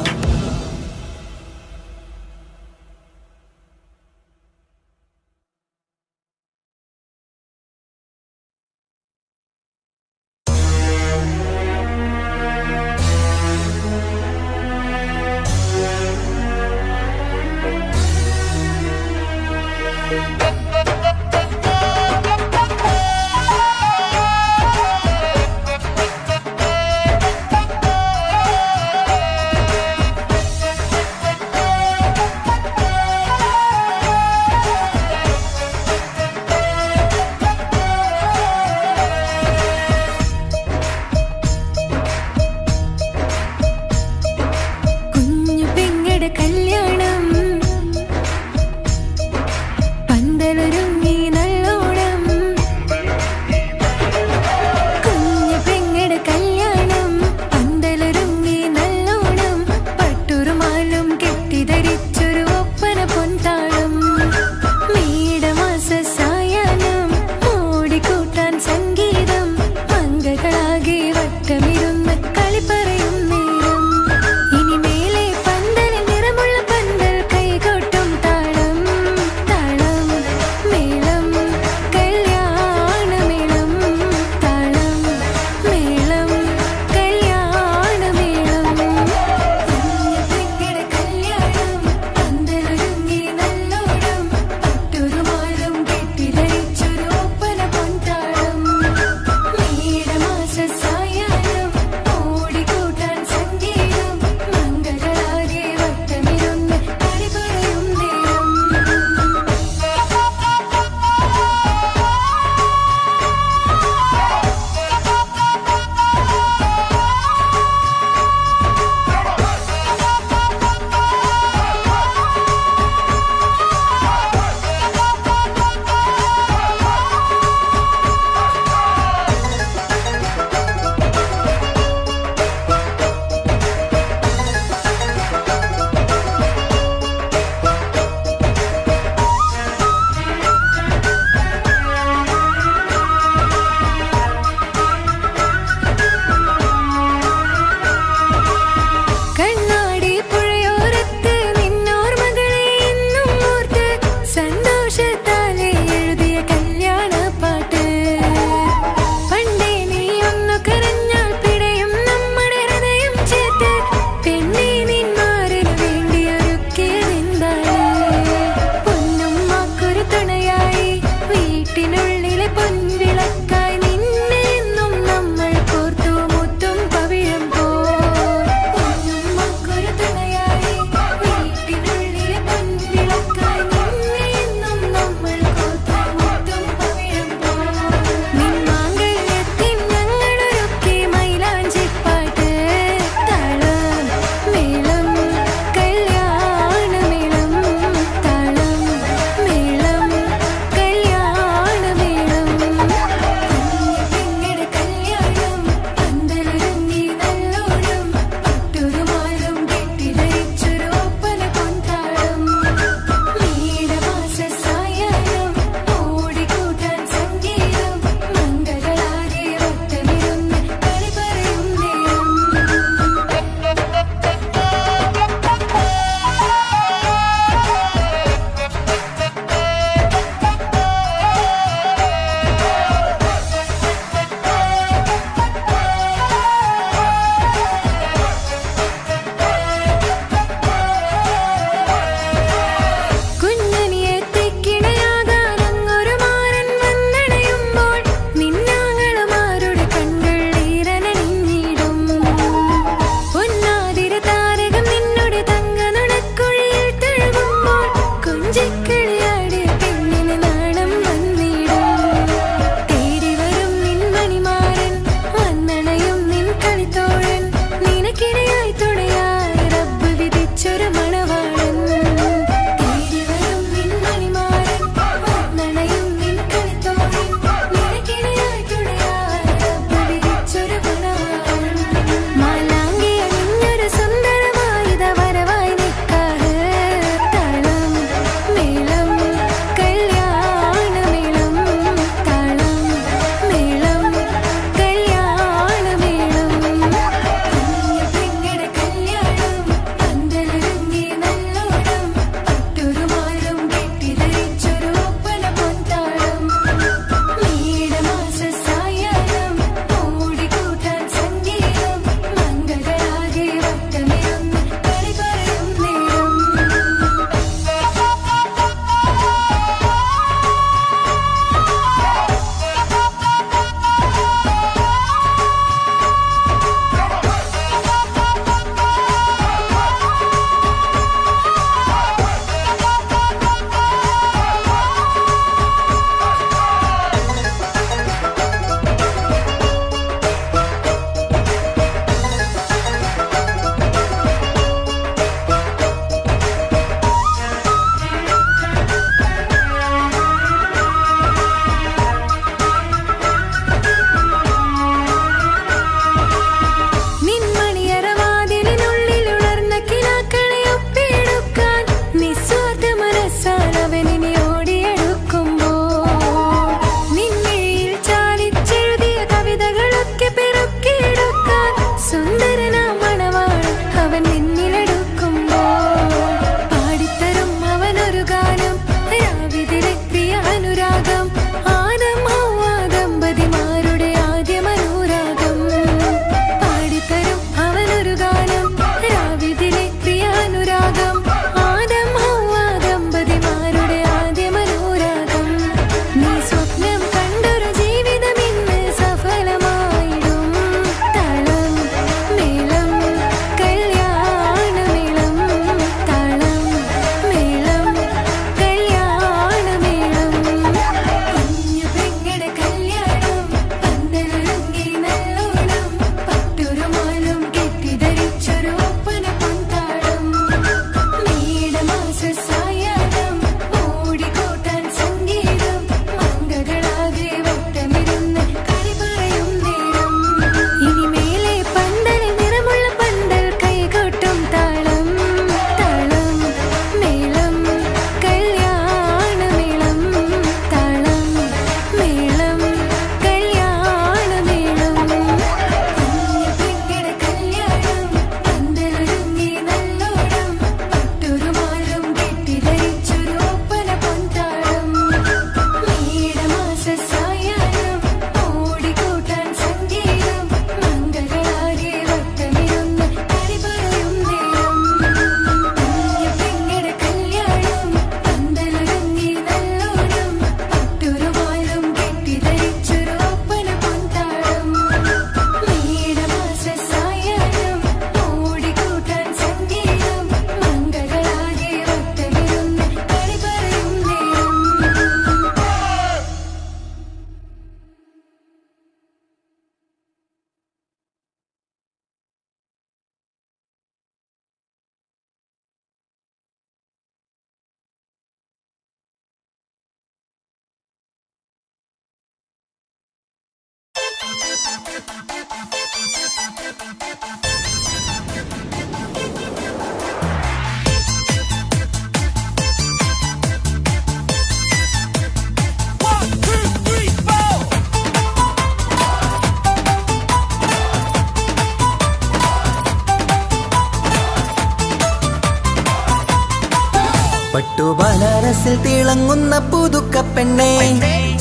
പട്ടുബനാരസിൽ തിളങ്ങുന്ന പുതുക്ക പെണ്ണെ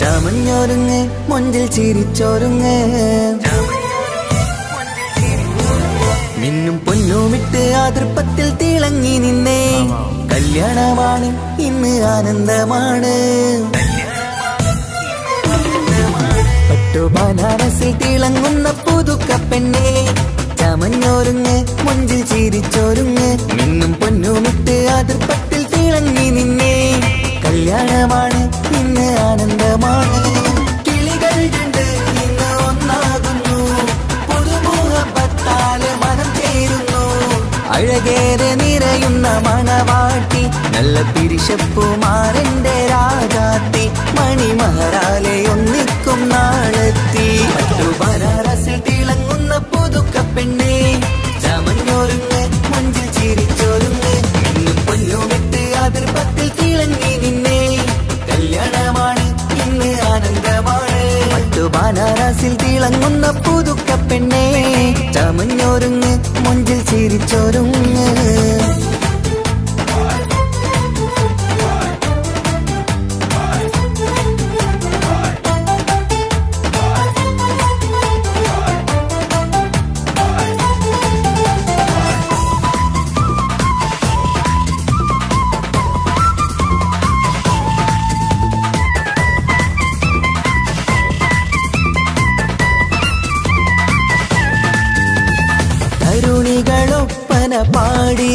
ചമഞ്ഞൊരുങ്ങ് മുഞ്ചിൽ ചിരിച്ചൊരുങ്ങ് മിന്നും പൊന്നുമിട്ട് ആതൃപ്പത്തിൽ തിളങ്ങി നിന്നേ കല്യാണമാണ് ഇന്ന് ആനന്ദമാണ് പട്ടുബനാരസിൽ തിളങ്ങുന്ന പുതുക്ക പെണ്ണെ ചമഞ്ഞൊരുങ്ങ് മുഞ്ചിൽ ചിരിച്ചൊരുങ്ങ് മിന്നും പൊന്നുമിട്ട് ആതൃപ്പത്തിൽ തിളങ്ങി നിന്നേ കല്യാണമാണ് ഇന്ന് ആനന്ദമാണ് കിളികൾ രണ്ട് ഇന്ന് ഒന്നാകുന്നു പുതുമുഖത്താല് മനം ചേരുന്നു അഴകേറെ നിറയുന്ന മണവാട്ടി നല്ല പിരിശപ്പുമാരന്റെ രാജാത്തി മണിമഹരാലെ ഒന്നിക്കും നാളെത്തി പട്ടുബനാരസിൽ തിളങ്ങുന്ന പുതുക്ക പെണ്ണെ ചമഞ്ഞൊരുങ്ങ് മുഞ്ചിൽ ചിരിച്ചൊരുങ്ങ് ഇന്നും പൊന്നുമിട്ട് അതിർപ്പത്തിൽ തിളങ്ങി നിന്നേ കല്യാണമാണ് ഇന്ന് ആനന്ദമാണ് പട്ടുബനാരസിൽ തിളങ്ങുന്ന പുതുക്ക പെണ്ണെ ചമഞ്ഞൊരുങ്ങ് മുഞ്ചിൽ ചിരിച്ചൊരുങ്ങ് തരുണികളൊപ്പന പാടി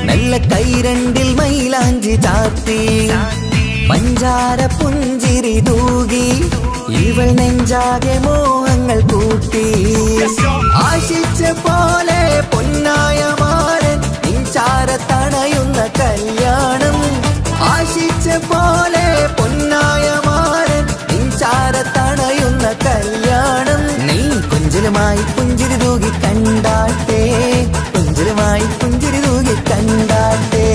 നല്ല കൈരണ്ടിൽ മൈലാഞ്ചി ചാർത്തി പഞ്ചാര പുഞ്ചിരി തൂകി ഇവൾ നെഞ്ചാകെ മോഹങ്ങൾ കൂട്ടി ആശിച്ച പോലെ പൊന്നായ മാരൻ നിഞ്ചാര തണയുന്ന കല്യാണം ആശിച്ച പോലെ പൊന്നായ മാരൻ നിഞ്ചാര തണയുന്ന കല്യാണം നീ കൊഞ്ചലുമായി പുഞ്ചിരി തൂകി കണ്ടാട്ടെ കൊഞ്ചലുമായി പുഞ്ചിരി തൂകി കണ്ടാട്ടെ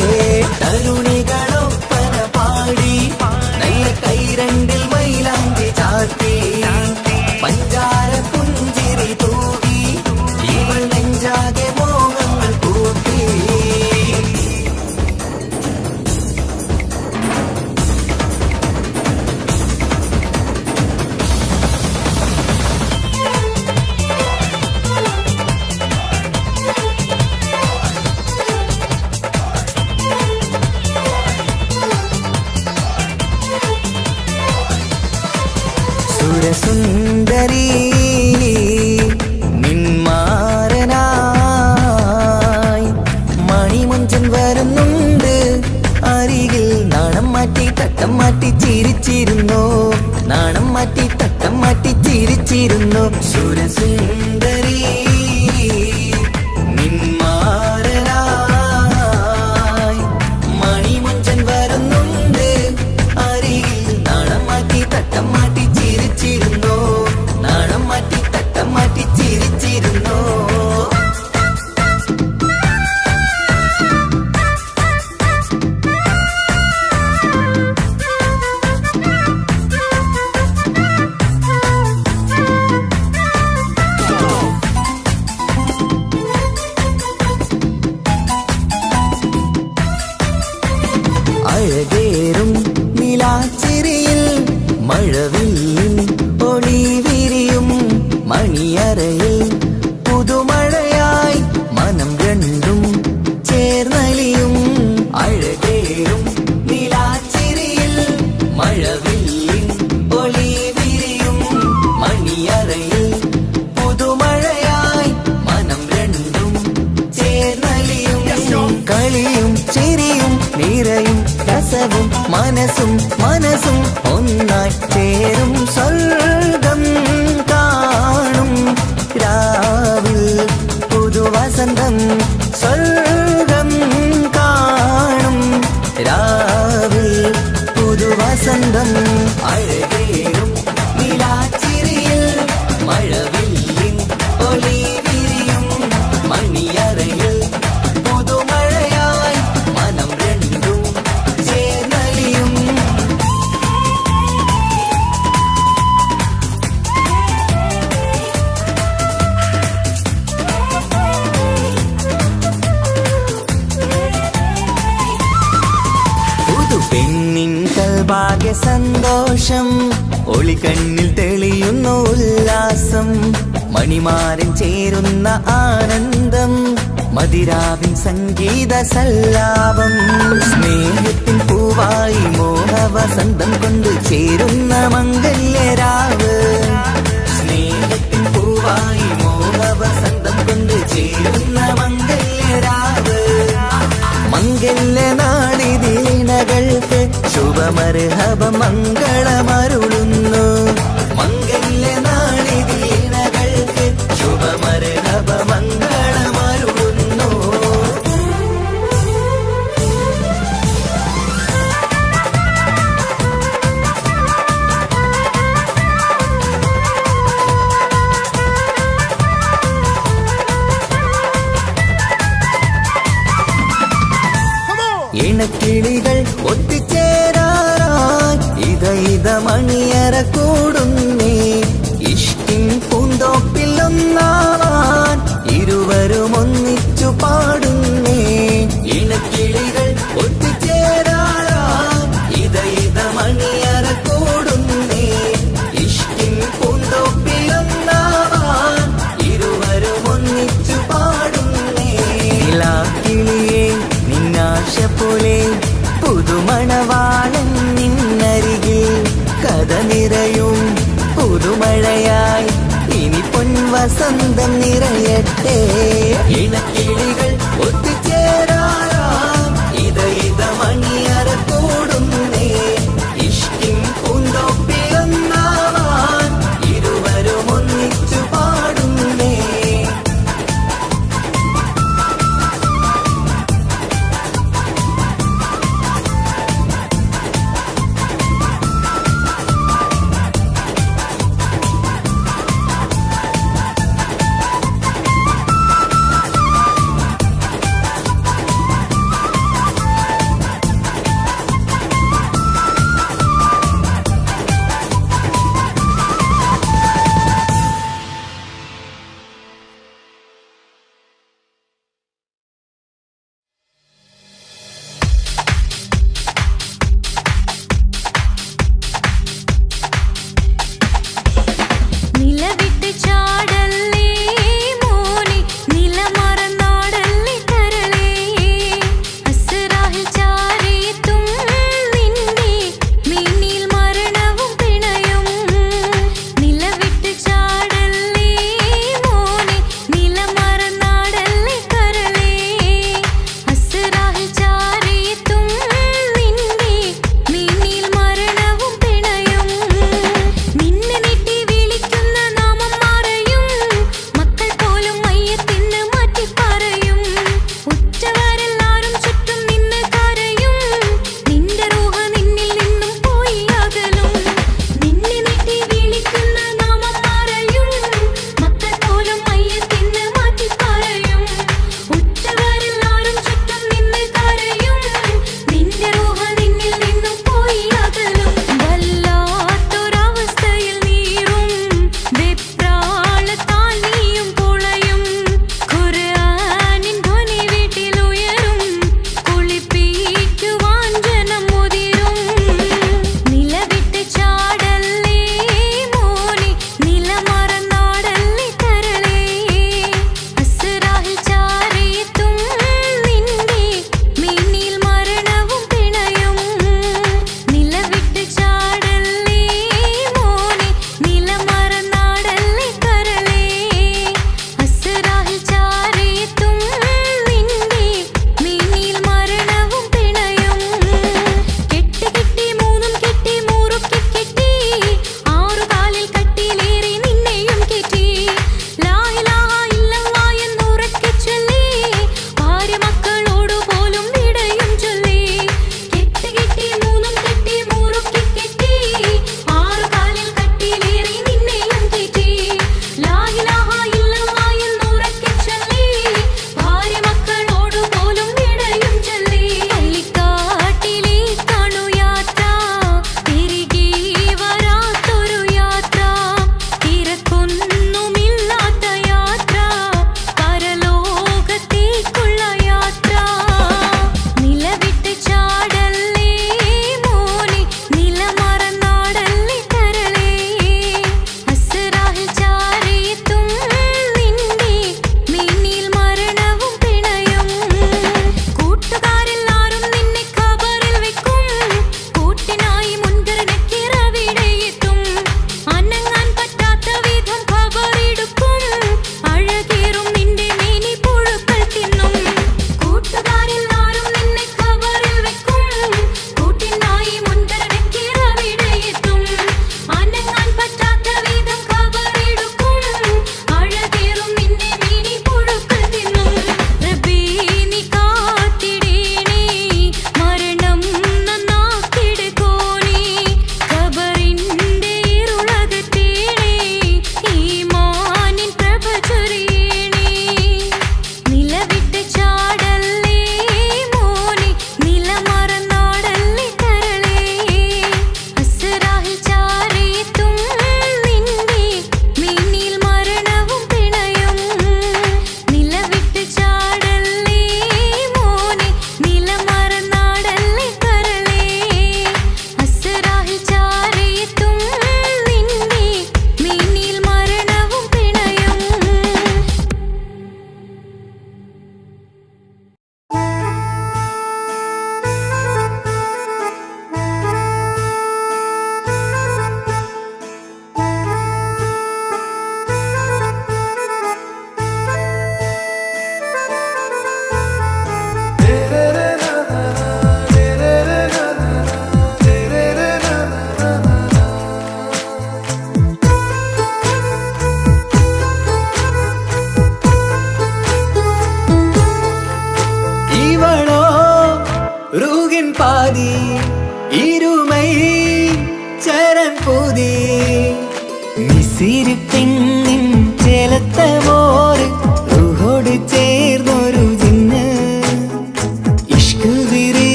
തരുണികളൊപ്പന പാടി നല്ല കൈരണ്ടിൽ മൈലാഞ്ചി ചാർത്തി പഞ്ചാര പുഞ്ചിരി തൂകി ഇവൾ നെഞ്ചാകെ മോഹങ്ങൾ കൂട്ടി സുരസുന്ദരി നിന്മാരനായി മണിമുഞ്ചൻ വരുന്നുണ്ട് അരികിൽ നാണം മാറ്റി തട്ടം മാറ്റി ചിരിച്ചിരുന്നു നാണം മാറ്റി തട്ടം മാറ്റി ചിരിച്ചിരുന്നു സുരസുന്ദരി നിന്മാരനായി മണിമുഞ്ചൻ വരുന്നുണ്ട് അരികിൽ നാണം മാറ്റി തട്ടം മാറ്റി ചിരിച്ചിരുന്നു നാണം മാറ്റി തട്ടം മാറ്റി ചിരിച്ചിരുന്നു അഴകേറും നിലാച്ചിരിയിൽ മഴവില്ലിൻ ഒളി വിരിയും മണിയറയിൽ പുതുമഴയായി മനം രണ്ടും ചേർന്നലിയും അഴകേറും നിലാച്ചിരിയിൽ മഴവില്ലിൻ ഒളി വിരിയും മണിയറയിൽ പുതുമഴയായി മനം രണ്ടും ചേർന്നലിയും കളിയും ചിരിയും നിറയും രസവും മനസ്സും മനസ്സും ഒന്നായി ചേരും സ്വർഗം കാണും രാവിൽ പുതുവസന്തം സ്വർഗം കാണും രാവിൽ പുതുവസന്തം അഴകേറും നിലാച്ചിരിയിൽ മഴവില്ലിൽ കണ്ണിൽ തെളിയുന്നു ഉല്ലാസം മണിമാരൻ ചേരുന്ന ആനന്ദം മതിരാവിൻ സംഗീത സല്ലാപം സ്നേഹത്തിൻ പൂവായി മോഹവസന്തം കൊണ്ട് ചേരുന്ന മംഗല്യരാവ് സ്നേഹത്തിൻ പൂവായി മോഹവസന്തം കൊണ്ട് ചേരുന്ന മംഗല്യരാവ് മംഗല്യ നാളിതീണകൾക്ക് ശുഭമർഹബ മംഗളമരുളുന്നു മംഗല്യ നാളിതീണകൾക്ക് ശുഭമർഹബ മംഗളമരുളുന്നു ഇണക്കിളികൾ ഒത്തുചേരാറായി ഇത മണിയറ കൂടുന്നേ ഇഷ്ടിൻ പൂന്തോപ്പിൽ ഒന്നാവാൻ ഇരുവരും ഒന്നിച്ചു പാടുന്നേ ഇണക്കിളികൾ ഒത്തുചേരാറായി ഇത മണിയറ കൂടുന്നേ ഇഷ്ടിൻ പൂന്തോപ്പിൽ ഒന്നാവാൻ ഇരുവരും ഒന്നിച്ചു പാടുന്നേ കിളിയേ നിന്നാശ പോലെ പുതുമണവാളൻ നിന്നരികിൽ കഥ നിറയും പുതുമഴയായി ഇനി പൊൻവസന്തം നിറയട്ടെ ഇണക്കിളികൾ ഒത്തുചേരാറാം ഇത മണിയറ കൂടുന്നേ ഇഷ്കിൻ പൂന്തോപ്പിലൊന്നാവാൻ ഇരുവരും ഒന്നിച്ചു പാടുന്നേ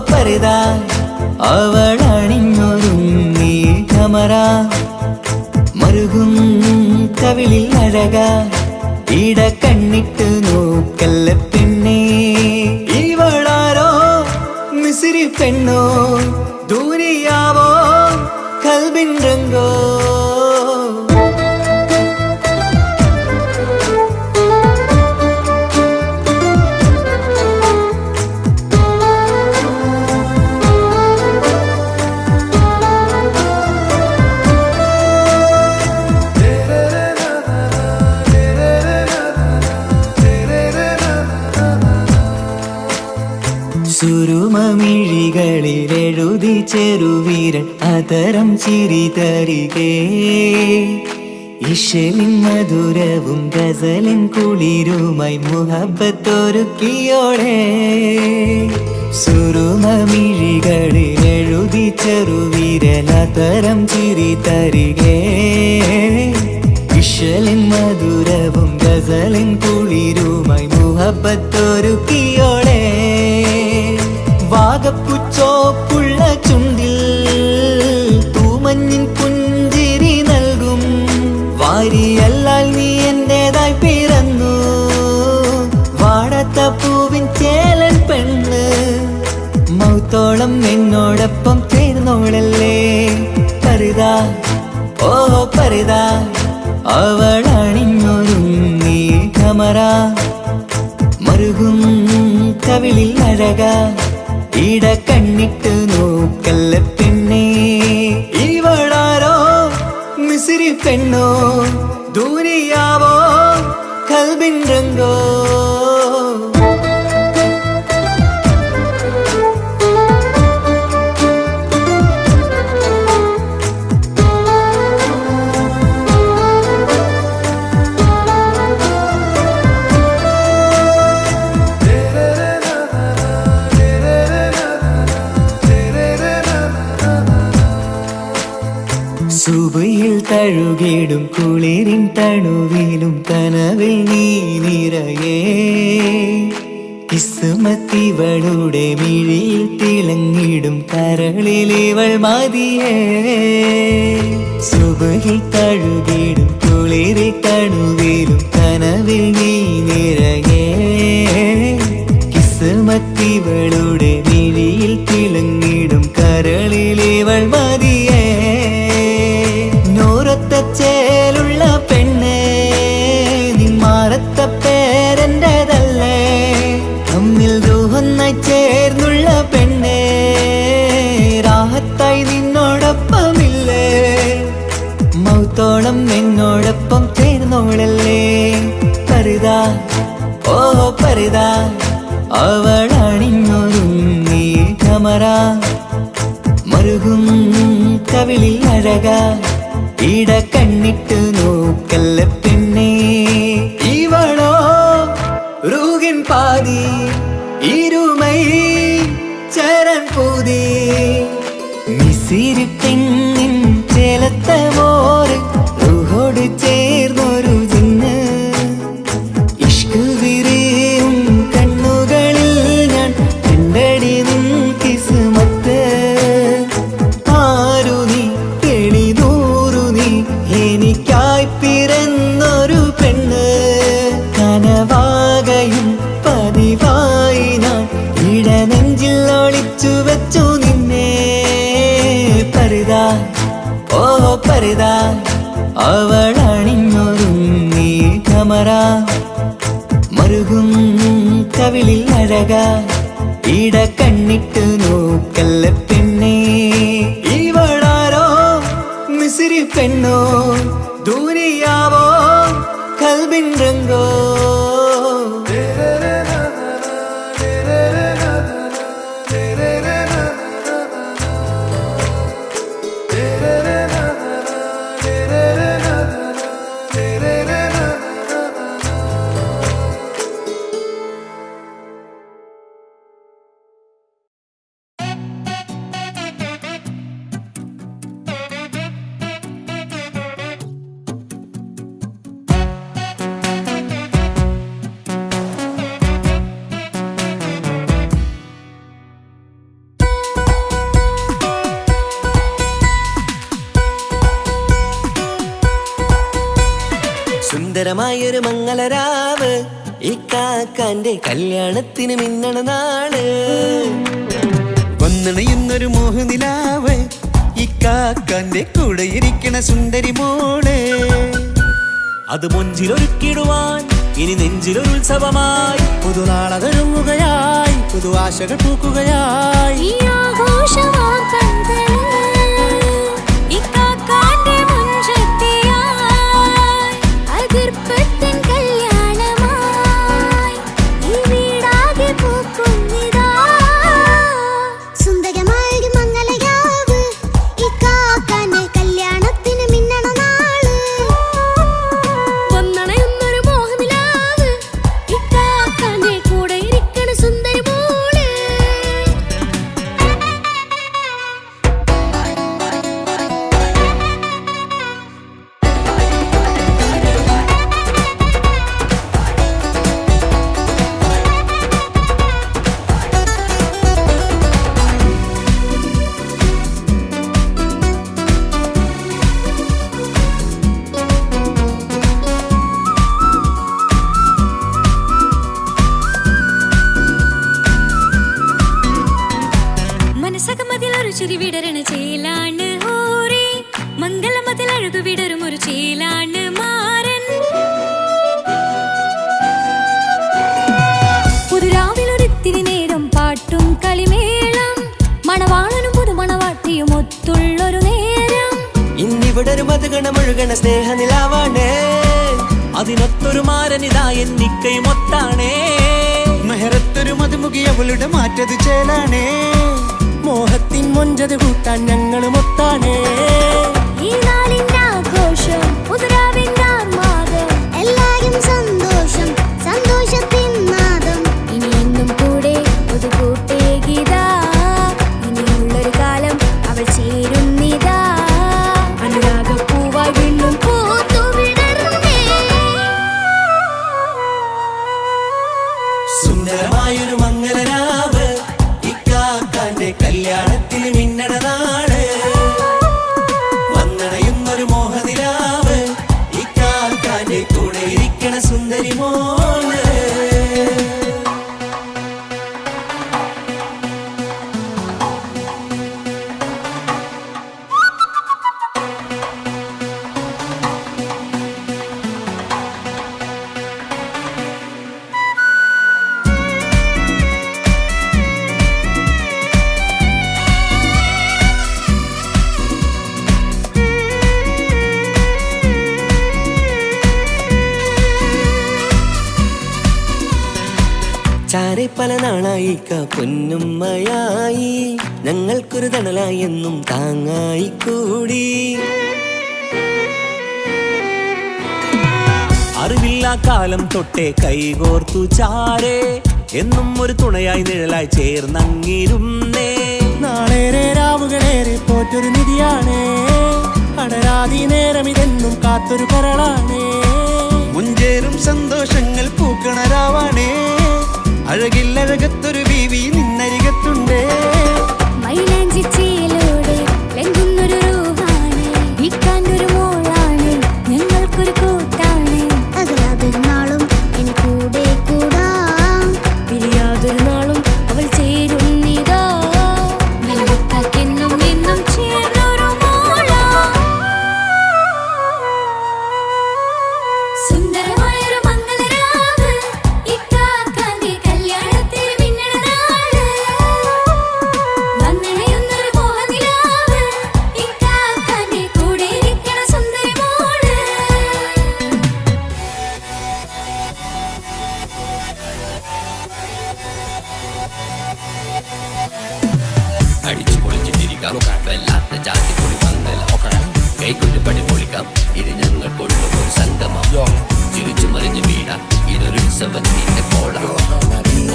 പരിതാ അവൾ അണിഞ്ഞൊരുങ്ങി കമറ മറുകും കവിളിൽ അഴക ഇട കണ്ണിട്ട് നോക്കല്ല പെണ്ണേ ഇവളാരോ മിസിരി പെണ്ണോ ദൂരിയാവോ കൽബിൻ രംഗോ സുരുമമിഴികളിൽ എഴുതി ചെറുവീരൻ അതരം ചിരി തരികേ ഇശലിൻ മധുരവും ഗസലിൻ കുളിരുമായി മുഹബത്തൊരുക്കിയോടെ സുരുമമിഴികളിൽ എഴുതി ചെറുവീരൻ അതരം ചിരി തരികേ ഇശലിൻ മധുരവും ഗസലിൻ കുളിരുമായി മുഹബത്തൊരുക്കിയോടെ വാഗപ്പുച്ചോപ്പുള്ള ചുണ്ടിൽ തൂമഞ്ഞിൻ പുഞ്ചിരി നൽകും വാരിയല്ലാൽ നീ എന്റേതായി പിറന്നു വാടാത്ത പൂവിൻ ചേലൻ പെണ്ണ് മൗത്തോളം എന്നോടൊപ്പം ചേർന്നോളല്ലേ പരിതാ ഓ പരിതാ അവൾ അണിഞ്ഞൊരുങ്ങി കമറ മറുകും കവിളിൽ അഴക ഇട കണ്ണിട്ട് നോക്കല്ല പെണ്ണേ ഇവളാരോ മിസിരി പെണ്ണോ ദൂരിയാവോ കൽബിൻ രംഗോ സുബയിൽ തഴുകിടും കുളിരിൻ തണുവിലും കനവിൽ നീ നിറയേ കിസ്മത്തിവളുടെ മിഴിയിൽ തിളങ്ങിടും കരളിലിവൾ മതിയേ സുബയിൽ തഴുകിടും കുളിരിൽ തണുവിലും കനവിൽ നീ നിറയേ കിസ്മത്തിവളുടെ മിഴിയിൽ തിളങ്ങിടും കരളിലിവൾ മതിയേ ചേലുള്ള പെണ്ണേ നിന്മാറത്ത പേരെന്റേതല്ലേ തമ്മിൽ ദൂഹൊന്നായി ചേർന്നുള്ള പെണ്ണേ രാഹത്തായി നിന്നോടൊപ്പമില്ലേ മൗത്തോളം എന്നോടൊപ്പം ചേർന്നോളല്ലേ പരിതാ ഓ പരിതാ അവൾ അണിഞ്ഞൊരുങ്ങി കമറ മറുകും കവിളിൽ അഴക ഇട കണ്ണിട്ട് നോക്കല്ല പെണ്ണേ ഇവളോ റൂഹിൻ പാതി ഇരുമൈ ചരൻ പൂതി മിസിരി പെണ്ണിൻ ചേലത്ത മോറ് റൂഹോട് ചേർന്നൊരു ജിന്ന് ഇഷ്ക് വിരിയും കണ്ണുകളിൽ ഞാൻ കണ്ടടി നിൻ കിസ്മത്ത് ആരു നീ എനിക്കായി പിറന്നൊരു പെണ്ണ് കനവാകയും പതിവായി ഞാൻ ഇടനെഞ്ചിൽ ഒളിച്ചു വെച്ചു നിന്നെ പരിതാ ഓ പരിതാ അവൾ അണിഞ്ഞൊരുങ്ങി കമറ മറുകും കവിളിൽ അഴക ഇട കണ്ണിട്ട് നോക്കല്ല പെണ്ണേ ഇവളാരോ മിസിരി പെണ്ണോ ദൂരിയാവോ കൽബിൻ രംഗോ സുന്ദരമായൊരു മംഗളരാവ് ഇക്കാക്കാന്റെ കല്യാണത്തിന് മിന്നണ നാള്. വന്നണയുന്നൊരു മോഹനിലാവ് ഇക്കാക്കാന്റെ കൂടെ ഇരിക്കണ സുന്ദരി മോള്. അത് മൊഞ്ചിലൊരുക്കിടുവാൻ ഇനി നെഞ്ചിലൊരുത്സവമായി പുതുനാളതൊരുങ്ങുകയായി പുതുവാശകൾ പൂക്കുകയായി. ഈ ആഘോഷമാം പന്തലിൽ ഇക്കാക്കാന്റെ മുൻചെത്തിയായി അതിർപ്പത്തിൻ കല്യാണമായി ഈ വീടാകെ പൂക്കുന്നിതാ. സുന്ദരമായൊരു മംഗളരാവ് ഇക്കാക്കാന്റെ കല്യാണത്തിന് മിന്നണ നാള്. വന്നണയുന്നൊരു മോഹനിലാവ് ഇക്കാക്കാന്റെ കൂടെ ഇരിക്കണ സുന്ദരി മോള്. മനസകമതിലൊരു ചിരി വിടരണ ചേലാണ് ഹോറി മംഗളമതിൽ അഴകു വിടരും ഒരു ചേലാണ് മാരൻ. പുതുരാവിലൊരിത്തിരി നേരം പാട്ടും കളിമേളം മണവാളനും പുതുമണവാട്ടിയും ഒത്തുള്ളൊരു നേരം. ഇന്നിവിടെ ഒരു മധുഗണമൊഴുകണ സ്നേഹനിലാവാണേ അതിനൊത്തൊരു മാരനിതാ എന്നിക്കയും ഒത്താണേ. മെഹറത്തൊരു മധുമുഖി അവളുടെ മാറ്റത് ചേലാണേ. മോഹത്തിൻ മൊഞ്ചത് കൂട്ടാൻ ഞങ്ങളും ഒത്താണേ. ഈ നാളിന്റെ ആഘോഷം പുതുരാവിന്റെ ആർമാദം എല്ലാരും സന്തോഷം സന്തോഷത്തിൻ നാദം. ഇനി എന്നും കൂടെ പുതുകൂട്ടേ ഗീതാ ഇനിയുള്ളൊരു കാലം അവൾ ചേരുന്നിതാ. അനുരാഗപ്പൂവായി വീണ്ടും പൂത്തു വിടർന്നേ. സുന്ദരമായൊരു മംഗളരാവ് ഇക്കാക്കാന്റെ കല്യാണത്തിന് മിന്നണ നാള്. വന്നണയുന്നൊരു മോഹനിലാവ് ഇക്കാക്കാന്റെ കൂടെ ഇരിക്കണ സുന്ദരി മോള്. ചാരെ പല നാളായി പൊന്നുമ്മയായി ഞങ്ങൾക്കൊരു തണലായി എന്നും താങ്ങായി കൂടി. അറിവില്ലാ കാലം തൊട്ടേ കൈകോർത്തു ചാരേ എന്നും ഒരു തുണയായി നിഴലായി ചേർന്നങ്ങിരുന്നേ. നാളേറെ രാവുകളേറെ പോറ്റൊരു നിധിയാണേ. അടരാതി നേരം ഇതെന്നും കാത്തൊരു കരളാണേ. മുഞ്ചേറും സന്തോഷങ്ങൾ പൂക്കണരാവാണേ. അഴകില്ലഴകത്തൊരു ബീവി നിന്നരികത്തുണ്ടേ. മൈലാഞ്ചി ചേലോടെ ലംഘുന്നൊരു രൂപാണ് ഇക്കാന്റൊരു മോളാണ് ഞങ്ങൾക്കൊരു കൂട്ടാണ്. അകലാതൊരു നാളും ഇനി കൂടെ കൂടാം പിരിയാതൊരു നാളും അവൾ ചേരുന്നിതാ. നൽകത്താക്കെന്നും എന്നും ചേർന്നൊരു മോളാ. സുന്ദരമായൊരു മംഗളരാവ് ഇക്കാക്കാന്റെ കല്യാണത്തിന് മിന്നണ നാള്. വന്നണയുന്നൊരു മോഹനിലാവ് ഇക്കാക്കാന്റെ കൂടെ ഇരിക്കണ സുന്ദരി മോള്. അടിച്ചു പൊളിച്ചിട്ടിരിക്കാം വല്ലാത്ത ജാതി പൊളി മംഗലം കൈകൊണ്ട് പണി പൊളിക്കാം ഇത് ഞങ്ങൾ കൊണ്ടുപോയി സംഗമം ചിരിച്ചു മറിഞ്ഞ് വീടാം ഇതൊരു ഉത്സവത്തിന്റെ കോളം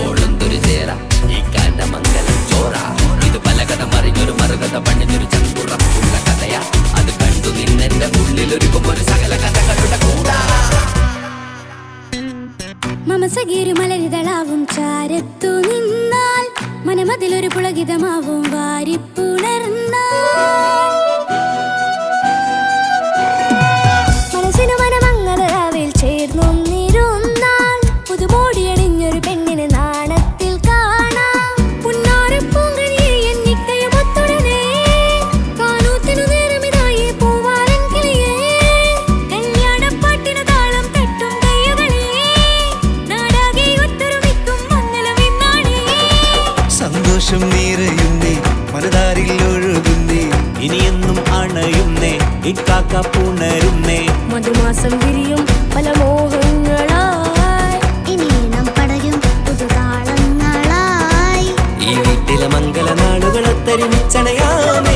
ഓളന്തൊരു ചേര ഈ കാന്റെ മംഗലം ചോറ ഇത് പലകഥ മറിഞ്ഞൊരു മറുകഥ പണിഞ്ഞൊരു ചങ്കുറപ്പുള്ള കഥയാ അത് കണ്ടു നിന്നെന്റെ ഉള്ളിലൊരുക്കും ഒരു സകല കഥകളുടെ കൂടാ. മമസഗീരു മലരിതളാവും ചാരത്തു നിന്നാൽ മനമതിലൊരു പുളകിതമാവും വാരിപ്പുണർന്നാൽ മനസ്സിനു മനമംഗളരാവിൽ നിറയുന്നേ മനതാരിൽ ഒഴുകുന്നേ ഇനിയെന്നും അണയുന്നേ ഇക്കാക്ക പുണരുന്നേ മധുമാസം വിരിയും പല മോഹങ്ങളായി ഇനി നാം പടരും പുതുതാളങ്ങളായി ഈ വീട്ടിലെ മംഗളനാളുകളൊത്തരിച്ചണയാമേ